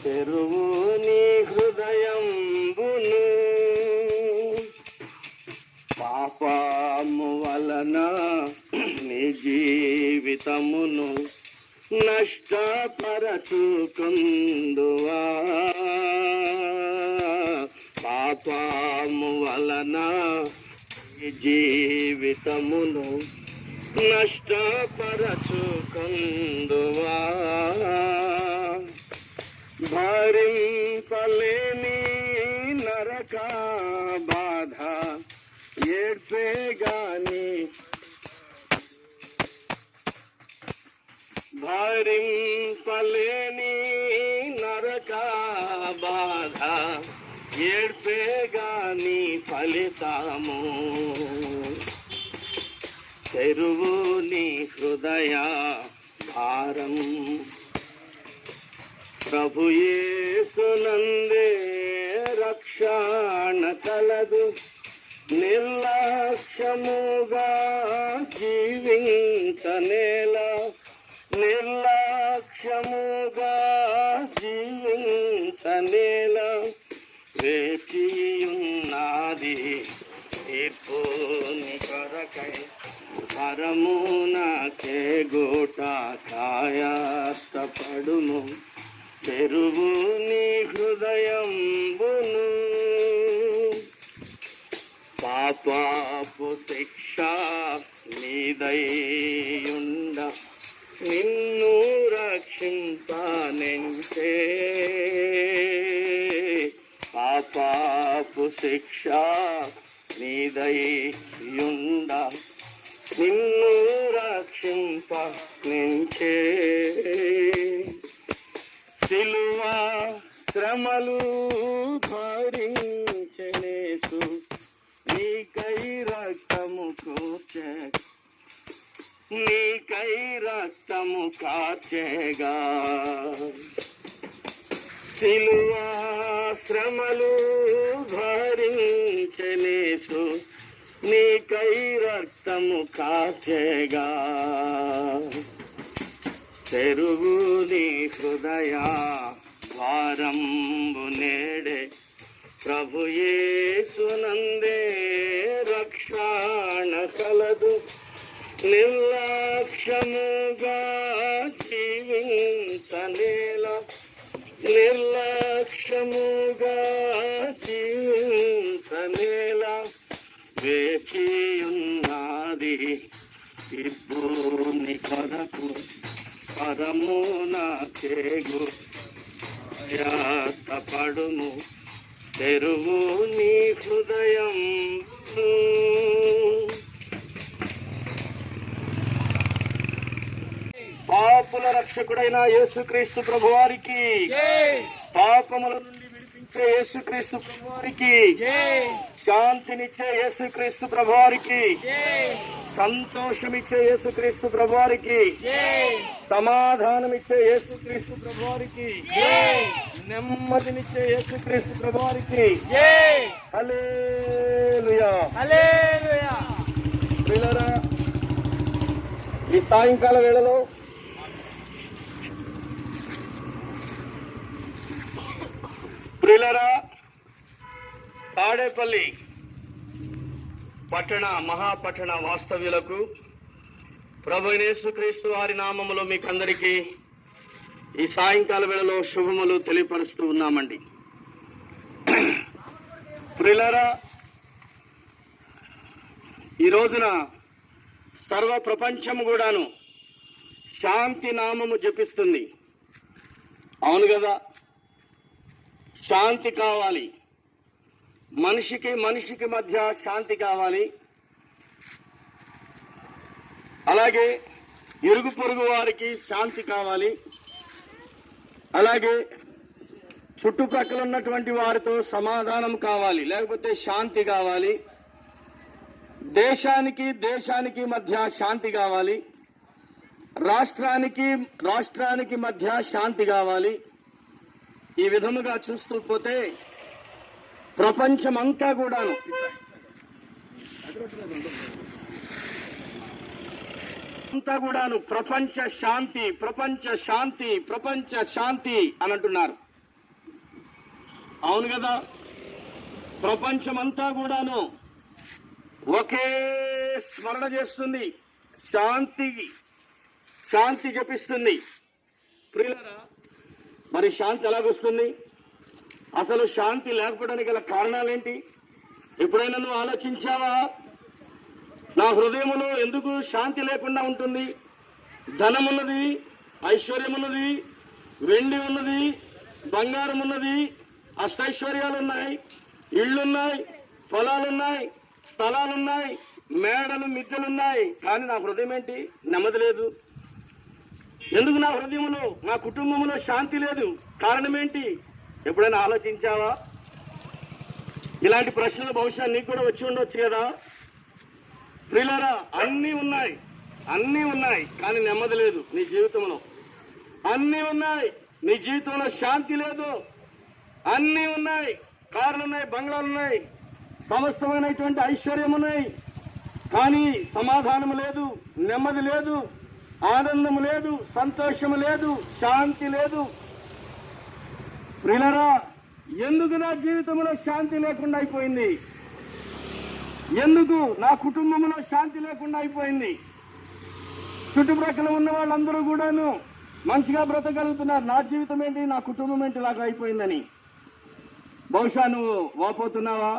తెరువు నీ హృదయంబును పాపము వలన నీ జీవితమును నష్టపరచుకుందువా పాపము వలన నీ జీవితమును నష్టపరచుకుందువా భరింపలేని నరక బాధ ఏడ్పే గాని భరింపలేని నరక బాధ ఏడ్పే గాని ఫలితము తెరువు నీ హృదయ భారం ప్రభు యేసునందే రక్షణ కలదు నిర్లక్ష్యముగా జీవించనేలా నిర్లక్ష్యముగా జీవించనేలా వేచియున్నది తీర్పు నీ కొరకై పరమునకే గూట కాయతపడుము తెరువు నీ హృదయంబును పాపపు శిక్ష నీదైయుండ నిన్ను రక్షింపనెంచే పాపపు శిక్ష నీదైయుండ నిన్ను రక్షింపనెంచే సిలువ శ్రమలు భరించెనేసు నీకై రక్తము కూర్చే నీకై రక్తము కార్చెగా సిలువ శ్రమలు భరించెనేసు నీకై రక్తము కార్చెగా తెరువు నీ హృదయ ద్వారంబు నేడే ప్రభు యేసునందే రక్షణ కలదు నిర్లక్ష్యముగా జీవించనేలా నిర్లక్ష్యముగా జీవించనేలా వేచియున్నది తీర్పు నీ కొరకు పరమునకే గుయాతపడుము తెరువు నీ హృదయం పాపుల రక్షకుడైన యేసుక్రీస్తు ప్రభువారికి పాపముల నుండి విడిపించే యేసుక్రీస్తు ప్రభువారికి శాంతినిచ్చే యేసుక్రీస్తు ప్రభువారికి సంతోషమిచ్చే యేసుక్రీస్తు ప్రభువారికి సమాధానమిచ్చే యేసుక్రీస్తు ప్రభువారికి నెమ్మదినిచ్చే యేసుక్రీస్తు ప్రభువారికి హల్లెలూయా హల్లెలూయా. ప్రియులారా, ఈ సాయంకాల వేళలో ప్రియులారా, తాడేపల్లి పట్టణ మహాపట్టణ వాస్తవ్యులకు ప్రభు యేసుక్రీస్తు వారి నామములో మీకందరికీ ఈ సాయంకాల వేళలో శుభములు తెలియపరుస్తూ ఉన్నామండి. ప్రియులారా, ఈ రోజున సర్వ ప్రపంచం కూడాను శాంతి నామము జపిస్తుంది. అవును కదా, శాంతి కావాలి. మనిషికి మనిషికి మధ్య శాంతి కావాలి. అలాగే ఇరుగు పొరుగు వారికి శాంతి కావాలి. అలాగే చుట్టుప్రక్కల ఉన్నటువంటి వారితో సమాధానం కావాలి, లేకపోతే శాంతి కావాలి. దేశానికి మధ్య శాంతి కావాలి. రాష్ట్రానికి మధ్య శాంతి కావాలి. ఈ విధముగా చూస్తూ పోతే ప్రపంచమంతా కూడాను అంతా కూడాను ప్రపంచ శాంతి ప్రపంచ శాంతి ప్రపంచ శాంతి అని అంటున్నారు. అవును కదా, ప్రపంచమంతా కూడాను ఒకే స్మరణ చేస్తుంది, శాంతి జపిస్తుంది. ప్రియులారా, మరి శాంతి ఎలాగొస్తుంది? అసలు శాంతి లేకపోవడానికి గల కారణాలేంటి? ఎప్పుడైనా నువ్వు ఆలోచించావా? నా హృదయంలో ఎందుకు శాంతి లేకుండా ఉంటుంది? ధనం ఉన్నది, ఐశ్వర్యం ఉన్నది, వెండి ఉన్నది, బంగారం ఉన్నది, అష్టైశ్వర్యాలు ఉన్నాయి, ఇళ్లున్నాయి, పొలాలున్నాయి, స్థలాలున్నాయి, మేడలు మిద్దెలున్నాయి, కానీ నా హృదయం ఏంటి? నెమ్మది లేదు. ఎందుకు నా హృదయంలో, నా కుటుంబంలో శాంతి లేదు? కారణం ఏంటి? ఎప్పుడైనా ఆలోచించావా? ఇలాంటి ప్రశ్నలు బహుశా నీకు కూడా వచ్చి ఉండొచ్చు కదా. ప్రియులారా, అన్నీ ఉన్నాయి కానీ నెమ్మది లేదు నీ జీవితంలో. అన్నీ ఉన్నాయి, నీ జీవితంలో శాంతి లేదు. అన్నీ ఉన్నాయి, కార్లు ఉన్నాయి, బంగ్లాలు ఉన్నాయి, సమస్తమైనటువంటి ఐశ్వర్యం ఉన్నాయి, కానీ సమాధానం లేదు, నెమ్మది లేదు, ఆనందం లేదు, సంతోషం లేదు, శాంతి లేదు. ప్రియులారా, ఎందుకు నా జీవితంలో శాంతి లేకుండా అయిపోయింది? ఎందుకు నా కుటుంబంలో శాంతి లేకుండా అయిపోయింది? చుట్టుప్రక్కల ఉన్న వాళ్ళందరూ కూడాను మంచిగా బ్రతకగలుగుతున్నారు, నా జీవితం ఏంటి, నా కుటుంబం ఏంటి ఇలాగా అయిపోయిందని. బహుశా నువ్వు వాపోతున్నావా?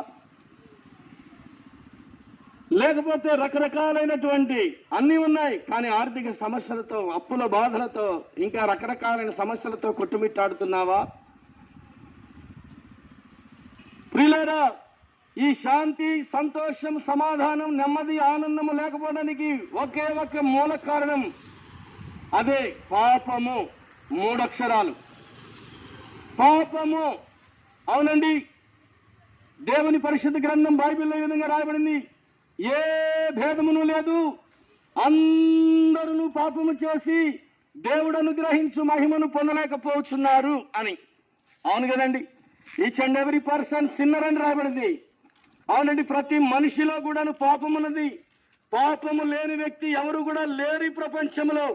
లేకపోతే రకరకాలైనటువంటి అన్నీ ఉన్నాయి, కానీ ఆర్థిక సమస్యలతో, అప్పుల బాధలతో, ఇంకా రకరకాలైన సమస్యలతో కొట్టుమిట్టాడుతున్నావా? ప్రియులారా, ఈ శాంతి, సంతోషం, సమాధానం, నెమ్మది, ఆనందము లేకపోవడానికి ఒకే ఒక మూల కారణం, అదే పాపము. 3 అక్షరాలు పాపము. అవునండి, దేవుని పరిశుద్ధ గ్రంథం బైబిల్లో ఈ విధంగా రాయబడింది, ఏ భేదమును లేదు, అందరూ పాపము చేసి దేవుడు అనుగ్రహించు మహిమను పొందలేకపోతున్నారు అని. అవును కదండి, each and every person sinner అని రాయబడింది. అవునండి, ప్రతి మనిషిలో కూడాను పాపం ఉన్నది. పాపము లేని వ్యక్తి ఎవరు కూడా లేరు ఈ ప్రపంచంలో.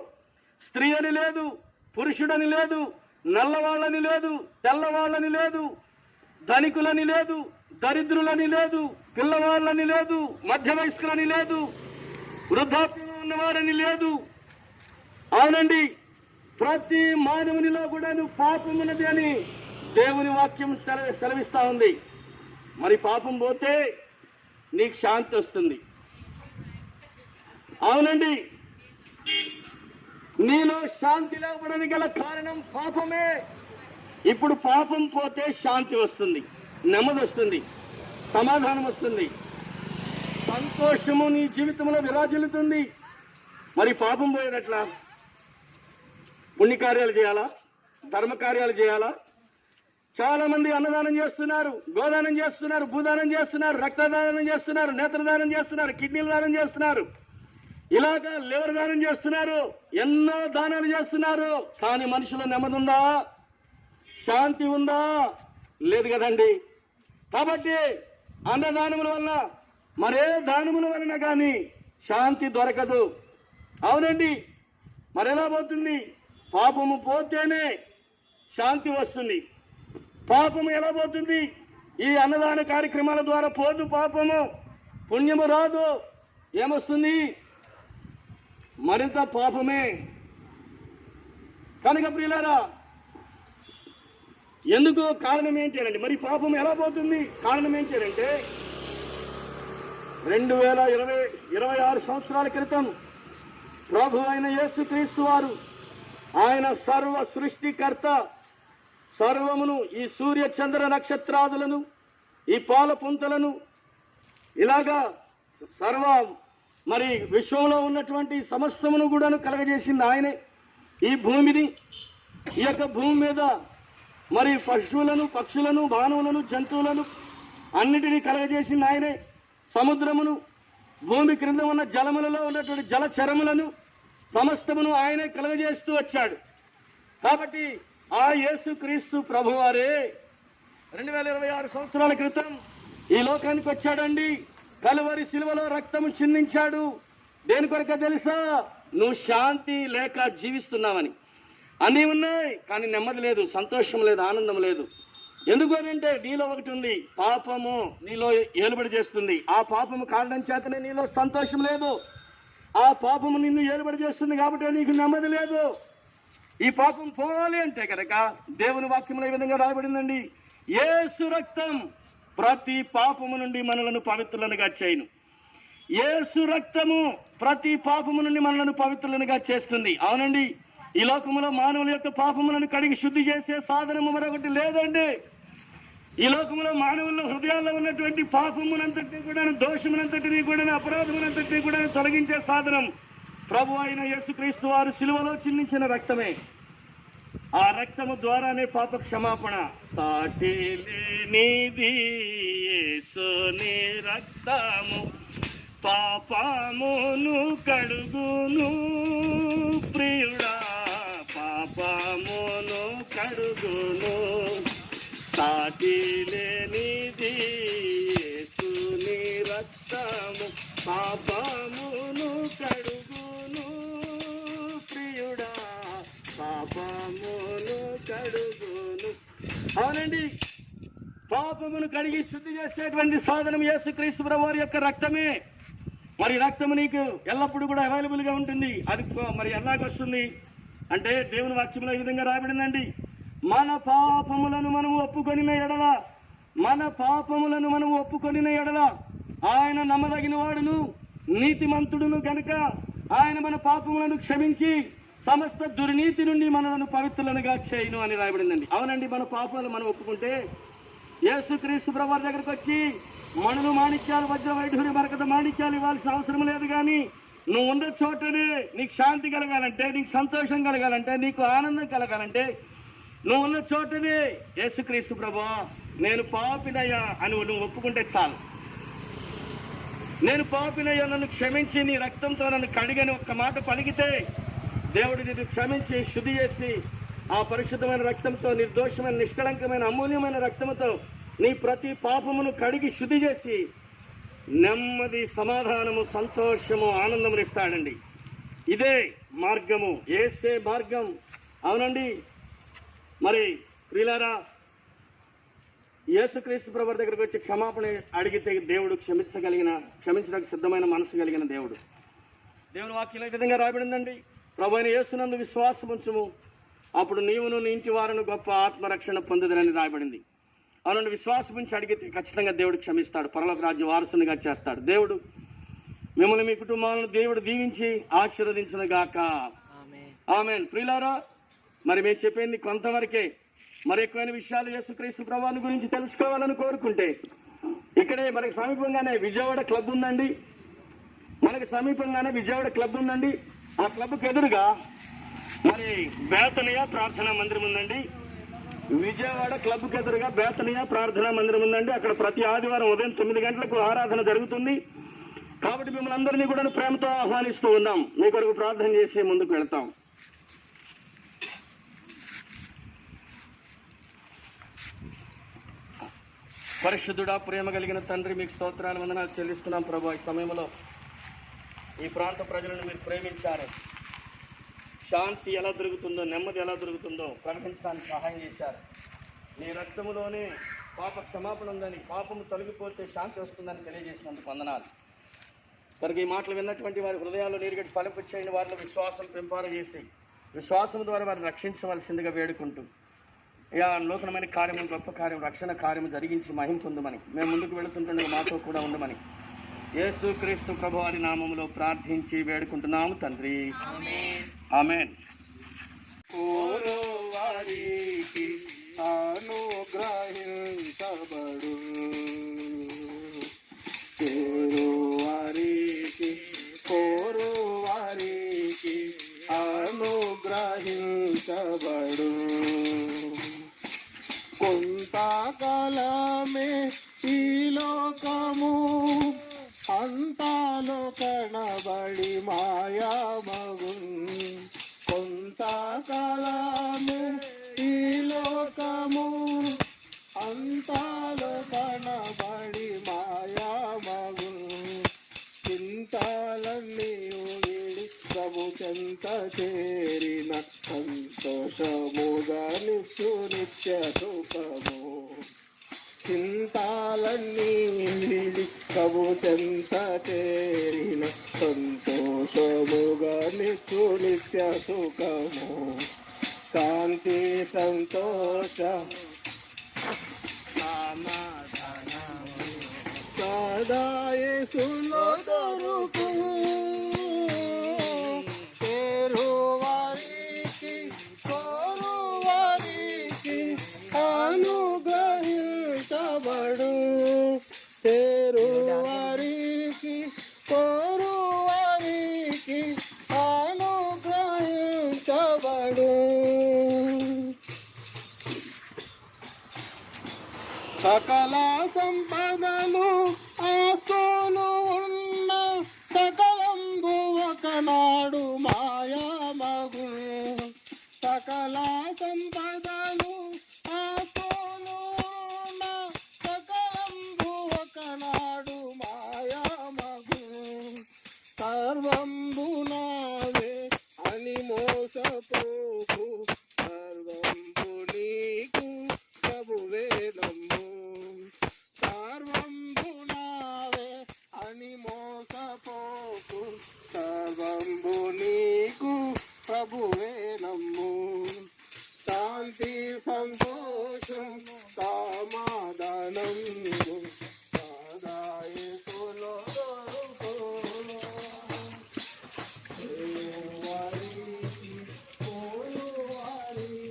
స్త్రీ అని లేదు, పురుషుడని లేదు, నల్లవాళ్ళని లేదు, తెల్లవాళ్ళని లేదు, ధనికులని లేదు, దరిద్రులని లేదు, పిల్లవాళ్ళని లేదు, మధ్య వయస్కులని లేదు, వృద్ధాప్యంలో ఉన్నవారని లేదు. అవునండి, ప్రతి మానవునిలో కూడా పాపం ఉన్నది అని దేవుని వాక్యం సెలవిస్తా ఉంది. మరి పాపం పోతే నీకు శాంతి వస్తుంది. అవునండి, నీలో శాంతి లేకపోవడానికి గల కారణం పాపమే. ఇప్పుడు పాపం పోతే శాంతి వస్తుంది, నెమ్మది వస్తుంది, సమాధానం వస్తుంది, సంతోషము నీ జీవితంలో విరాజిల్లుతుంది. మరి పాపం పోయినట్లా పుణ్యకార్యాలు చేయాలా, ధర్మకార్యాలు చేయాలా? చాలా మంది అన్నదానం చేస్తున్నారు, గోదానం చేస్తున్నారు, భూదానం చేస్తున్నారు, రక్తదానం చేస్తున్నారు, నేత్రదానం చేస్తున్నారు, కిడ్నీల దానం చేస్తున్నారు, ఇలాగా లివర్ దానం చేస్తున్నారు, ఎన్నో దానాలు చేస్తున్నారు. కానీ మనుషుల నెమ్మది ఉందా? శాంతి ఉందా? లేదు కదండి. కాబట్టి అన్నదానముల వల్ల, మరే దానముల వలన కానీ శాంతి దొరకదు. అవునండి, మరెలా పోతుంది? పాపము పోతేనే శాంతి వస్తుంది. పాపము ఎలా పోతుంది? ఈ అన్నదాన కార్యక్రమాల ద్వారా పోదు పాపము, పుణ్యము రాదు. ఏమొస్తుంది? మరింత పాపమే. కనుక ప్రియులారా, ఎందుకు? కారణం ఏంటి అనండి. మరి పాపం ఎలా పోతుంది? కారణం ఏంటి అంటే 2026 సంవత్సరాల క్రితం ప్రభు అయిన యేసుక్రీస్తు వారు, ఆయన సర్వ సృష్టికర్త, సర్వమును, ఈ సూర్య చంద్ర నక్షత్రాదులను, ఈ పాల పుంతలను, ఇలాగా మరి విశ్వంలో ఉన్నటువంటి సమస్తమును కూడాను కలగజేసింది ఆయనే. ఈ భూమిని, ఈ యొక్క భూమి మీద మరి పశువులను, పక్షులను, మానవులను, జంతువులను అన్నిటినీ కలగజేసింది ఆయనే. సముద్రమును, భూమి క్రింద ఉన్న జలములలో ఉన్నటువంటి జలచరములను సమస్తమును ఆయనే కలగజేస్తూ వచ్చాడు. కాబట్టి ఆ యేసుక్రీస్తు ప్రభువారే 2026 సంవత్సరాల క్రితం ఈ లోకానికి వచ్చాడండి. కలువరి శిలువలో రక్తము చిందించాడు. దేని కొరకే తెలుసా? నువ్వు శాంతి లేక జీవిస్తున్నావని. అన్నీ ఉన్నాయి కానీ నెమ్మది లేదు, సంతోషం లేదు, ఆనందం లేదు. ఎందుకు అంటే నీలో ఒకటి ఉంది, పాపము నీలో ఏలుబడి చేస్తుంది. ఆ పాపము కారణం చేతనే నీలో సంతోషం లేదు. ఆ పాపము నిన్ను ఏలుబడి చేస్తుంది కాబట్టి నీకు నెమ్మది లేదు. ఈ పాపం పోవాలి అంటే కనుక దేవుని వాక్యంలో ఈ విధంగా రాయబడిందండి, యేసు రక్తం ప్రతి పాపము నుండి మనలను పవిత్రులనుగా చేయును. యేసు రక్తము ప్రతి పాపము నుండి మనలను పవిత్రులనుగా చేస్తుంది. అవునండి, ఈ లోకములో మానవుల యొక్క పాపములను కడిగి శుద్ధి చేసే సాధనము మరొకటి లేదండి. ఈ లోకంలో మానవుల హృదయాల్లో ఉన్నటువంటి పాపమునంతటినీ కూడా, దోషమునంతటినీ కూడా, అపరాధమునంతటినీ కూడా తొలగించే సాధనం ప్రభు అయిన యేసుక్రీస్తు వారు శిలువలో చిందించిన రక్తమే. ఆ రక్తము ద్వారానే పాప క్షమాపణ. సాటి లేనిది యేసుని రక్తము పాపమును కడుగును ప్రియుడా, పాపమును కడుగును. సాటి లేనిది యేసుని రక్తము పాపమును కడుగును ప్రియుడా, పాపమును కడుగును. అవునండి, పాపమును కడిగి శుద్ధి చేసేటువంటి సాధనం యేసుక్రీస్తు ప్రభువారి యొక్క రక్తమే. మరి రక్తము నీకు ఎల్లప్పుడూ కూడా అవైలబుల్గా ఉంటుంది. అది మరి ఎలాగొస్తుంది అంటే దేవుని వాక్యంలో ఈ విధంగా రాయబడిందండి, మన పాపములను మనము ఒప్పుకొనిన ఎడల, మన పాపములను మనము ఒప్పుకొనిన ఎడల ఆయన నమ్మదగిన వాడును నీతిమంతుడును గనుక ఆయన మన పాపములను క్షమించి సమస్త దుర్నీతి నుండి మనలను పవిత్రులనుగా చేయును అని రాయబడిందండి. అవునండి, మన పాపాలు మనం ఒప్పుకుంటే యేసుక్రీస్తు ప్రభువారి దగ్గరకు వచ్చి మణులు, మాణిక్యాలు, వజ్ర వైఢూర్య మరకత మాణిక్యాలు ఇవ్వాల్సిన అవసరం లేదు. కానీ నువ్వు ఉన్న చోటనే నీకు శాంతి కలగాలంటే, నీకు సంతోషం కలగాలంటే, నీకు ఆనందం కలగాలంటే నువ్వు ఉన్న చోటనే యేసుక్రీస్తు ప్రభువా నేను పాపినయ్యా అని నువ్వు ఒప్పుకుంటే చాలు. నేను పాపినయ్యా, నన్ను క్షమించి నీ రక్తంతో నన్ను కడిగని ఒక్క మాట పలికితే దేవుడు నిన్ను క్షమించి శుద్ధి చేసి ఆ పరిశుద్ధమైన రక్తంతో, నిర్దోషమైన నిష్కళంకమైన అమూల్యమైన రక్తంతో నీ ప్రతి పాపమును కడిగి శుద్ధి చేసి నెమ్మది, సమాధానము, సంతోషము, ఆనందము ఇస్తాడండి. ఇదే మార్గము, యేసే మార్గం. అవునండి, మరి ప్రియులారా, యేసుక్రీస్తు ప్రభువారి దగ్గరకు వచ్చి క్షమాపణ అడిగితే దేవుడు క్షమించడానికి సిద్ధమైన మనసు కలిగిన దేవుడు. దేవుని వాక్యంలో ఈ విధంగా రాయబడిందండి, ప్రభు అయిన యేసునందు విశ్వాసం ఉంచుము, అప్పుడు నీవును నీ ఇంటి వారును గొప్ప ఆత్మరక్షణ పొందుదరని రాయబడింది. అవునండి, విశ్వాసం ఉంచి అడిగితే ఖచ్చితంగా దేవుడు క్షమిస్తాడు, పరలోక రాజ్య వారసునిగా చేస్తాడు. దేవుడు మిమ్మల్ని, మీ కుటుంబాలను దేవుడు దీవించి ఆశీర్వదించును గాక. ఆమేన్. ప్రియులారా, మరి మేము చెప్పింది కొంతవరకే. మరి ఎక్కువైన విషయాలు యేసుక్రీస్తు ప్రభువాని గురించి తెలుసుకోవాలని కోరుకుంటే ఇక్కడే మనకి సమీపంగానే విజయవాడ క్లబ్ ఉందండి. మనకి సమీపంగానే విజయవాడ క్లబ్ ఉందండి. ఆ క్లబ్కి ఎదురుగా మరి బేతనియా ప్రార్థనా మందిరం ఉందండి. విజయవాడ క్లబ్కి ఎదురుగా బేతనియా ప్రార్థనా మందిరం ఉందండి. అక్కడ ప్రతి ఆదివారం ఉదయం 9 గంటలకు ఆరాధన జరుగుతుంది. కాబట్టి మిమ్మల్ని అందరినీ కూడా ప్రేమతో ఆహ్వానిస్తూ ఉన్నాం. మీ కొరకు ప్రార్థన చేసి ముందుకు వెళ్తాం. పరిశుద్ధుడా, ప్రేమ కలిగిన తండ్రి, మీకు స్తోత్రాలు, వందనాలు చెల్లిస్తున్నాం ప్రభు. ఈ సమయంలో ఈ ప్రాంత ప్రజలను మీరు ప్రేమించారు. శాంతి ఎలా దొరుకుతుందో, నెమ్మది ఎలా దొరుకుతుందో ప్రకటించడానికి సహాయం చేశారు. నీ రక్తములోనే పాప క్షమాపణ ఉందని, పాపము తొలగిపోతే శాంతి వస్తుందని తెలియజేసినందుకు వందనాలు. కనుక ఈ మాటలు విన్నటువంటి వారి హృదయాల్లో నీరుగట్టి ఫలింపు చేయని వారిలో విశ్వాసం పెంపార చేసి విశ్వాసం ద్వారా వారిని రక్షించవలసిందిగా వేడుకుంటూ నూతనమైన కార్యము, గొప్ప కార్యం, రక్షణ కార్యము జరిగించి మహిమ పొందమని, మేము ముందుకు వెళుతుంటుండగా మాతో కూడా ఉండమని యేసుక్రీస్తు ప్రభువారి నామములో ప్రార్థించి వేడుకుంటున్నాము తండ్రి. ఆమేన్. వారికి అనుగ్రహించబడు, వారికి అనుగ్రహించబడు. కొంతకాలమే ఈ లోకము అంతాలో కనబడి మాయామగున్. కొంతకాలమే ఈ లోకము అంతాలో కనబడి మాయామగున్. చెంత చేరిన సంతోషముగా నిత్య సుఖము. చింతాలన్నీ విడి ప్రభు చెంత చేరిన సంతోషముగా నిత్య సుఖము. శాంతి సంతోష సదా యేసులో దొరుకు. చేరువారికి కోరువారికి అనుగ్రహించబడు. చేరువారికి కోరువారికి అనుగ్రహించబడు. సకల సంపదలు ఆస్తులు ఉన్న సకలంబు ఒకనాడు మాయామగు. సకల సంపదలు ఆస్తులు ఉన్న సకలంబు ఒకనాడు మాయామగు. సర్వంబు నావే అని మోసపోకు. సర్వంబు నీకు ప్రభువే నమ్ము. సర్వంబు నావే అని మోసపోకు. సర్వంబు నీకు ప్రభువే నమ్ము. శాంతి సంతోషం సమాధానం సదా యేసులో దొరుకు. వారికి కోరువారికి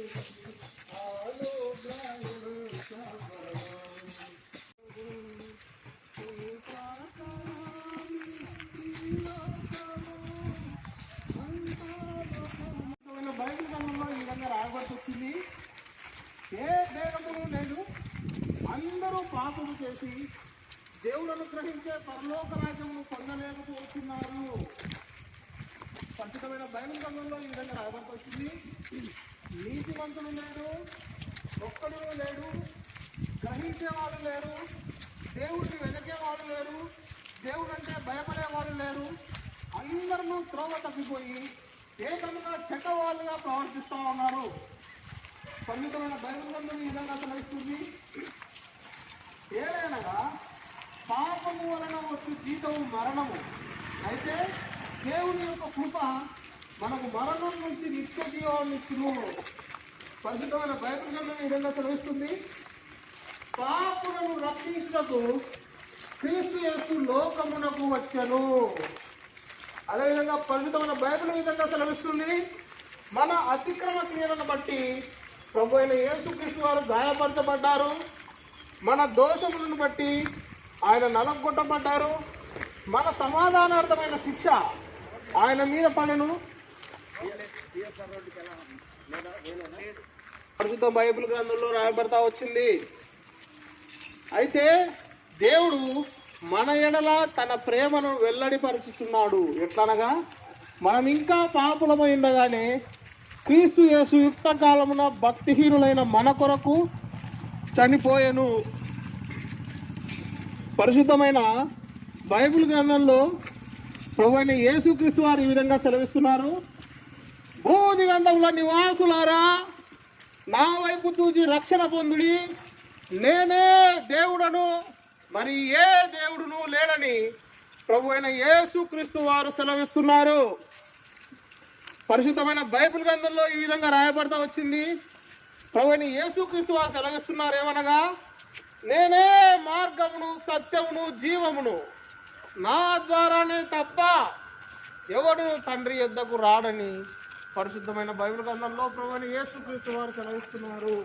బైబిల్ గ్రంథంలో ఈ విధంగా రాయబడి వచ్చింది. ఏ భేదమును లేదు, అందరూ పాపము చేసి దేవుడు అనుగ్రహించే పరలోక రాజ్యమును పొందలేకపోతున్నారు. ఖచ్చితమైన బైబిల్ గ్రంథంలో ఈ విధంగా రాయబడి వచ్చింది. నీతిమంతులు లేడు, ఒక్కడు లేడు, గ్రహించేవాడు లేరు, దేవుడిని వెనకేవాడు లేరు, దేవుడు అంటే భయపడేవాడు లేరు. అందరూ త్రోవ తప్పిపోయి ఏకముగా చెడ్డవాళ్ళుగా ప్రవర్తిస్తూ ఉన్నారు. పరిమితమైన బైబిల్ గ్రంథం ఈ విధంగా సెలవిస్తుంది. ఏదైనా పాపము వలన వచ్చి జీతము మరణము. అయితే దేవుని యొక్క కృప మనకు మరణం నుంచి నిత్య జీవాన్ని ఇచ్చును. పరిశుద్ధమైన బైబిల్ గ్రంథం ఈ విధంగా సెలవిస్తుంది. పాపులను రక్షించుటకు క్రీస్తు యేసు లోకమునకు వచ్చెను. అదేవిధంగా పరిశుద్ధమైన బైబిల్ ఈ విధంగా సెలవిస్తుంది. మన అతిక్రమ క్రియలను బట్టి ప్రభు అయిన యేసుక్రీస్తు వారు గాయపరచబడ్డారు. మన దోషములను బట్టి ఆయన నలగొట్టబడ్డారు. మన సమాధానార్థమైన శిక్ష ఆయన మీద పడెను. పరిశుద్ధ బైబిల్ గ్రంథంలో రాయబడతా వచ్చింది. అయితే దేవుడు మన ఎడల తన ప్రేమను వెల్లడిపరుచుతున్నాడు. ఎట్లనగా మనం ఇంకా పాపులమై ఉండగానే క్రీస్తు యేసు యుక్త కాలమున భక్తిహీనులైన మన కొరకు చనిపోయెను. పరిశుద్ధమైన బైబిల్ గ్రంథంలో ప్రభువైన యేసుక్రీస్తు వారు ఈ విధంగా సెలవిస్తున్నారు. భూదిగంధముల నివాసులారా, నా వైపు చూచి రక్షణ పొందుడి. నేనే దేవుడను, మరి ఏ దేవుడును లేడని ప్రభువైన యేసుక్రీస్తు వారు సెలవిస్తున్నారు. పరిశుద్ధమైన బైబిల్ గ్రంథంలో ఈ విధంగా రాయబడతా వచ్చింది. ప్రభువైన యేసుక్రీస్తు వారు సెలవిస్తున్నారు ఏమనగా, నేనే మార్గమును సత్యమును జీవమును, నా ద్వారానే తప్ప ఎవడు తండ్రి యొద్దకు రాడని పరిశుద్ధమైన బైబిల్ గ్రంథంలో ప్రభువైన యేసుక్రీస్తు వారు సెలవిస్తున్నారు.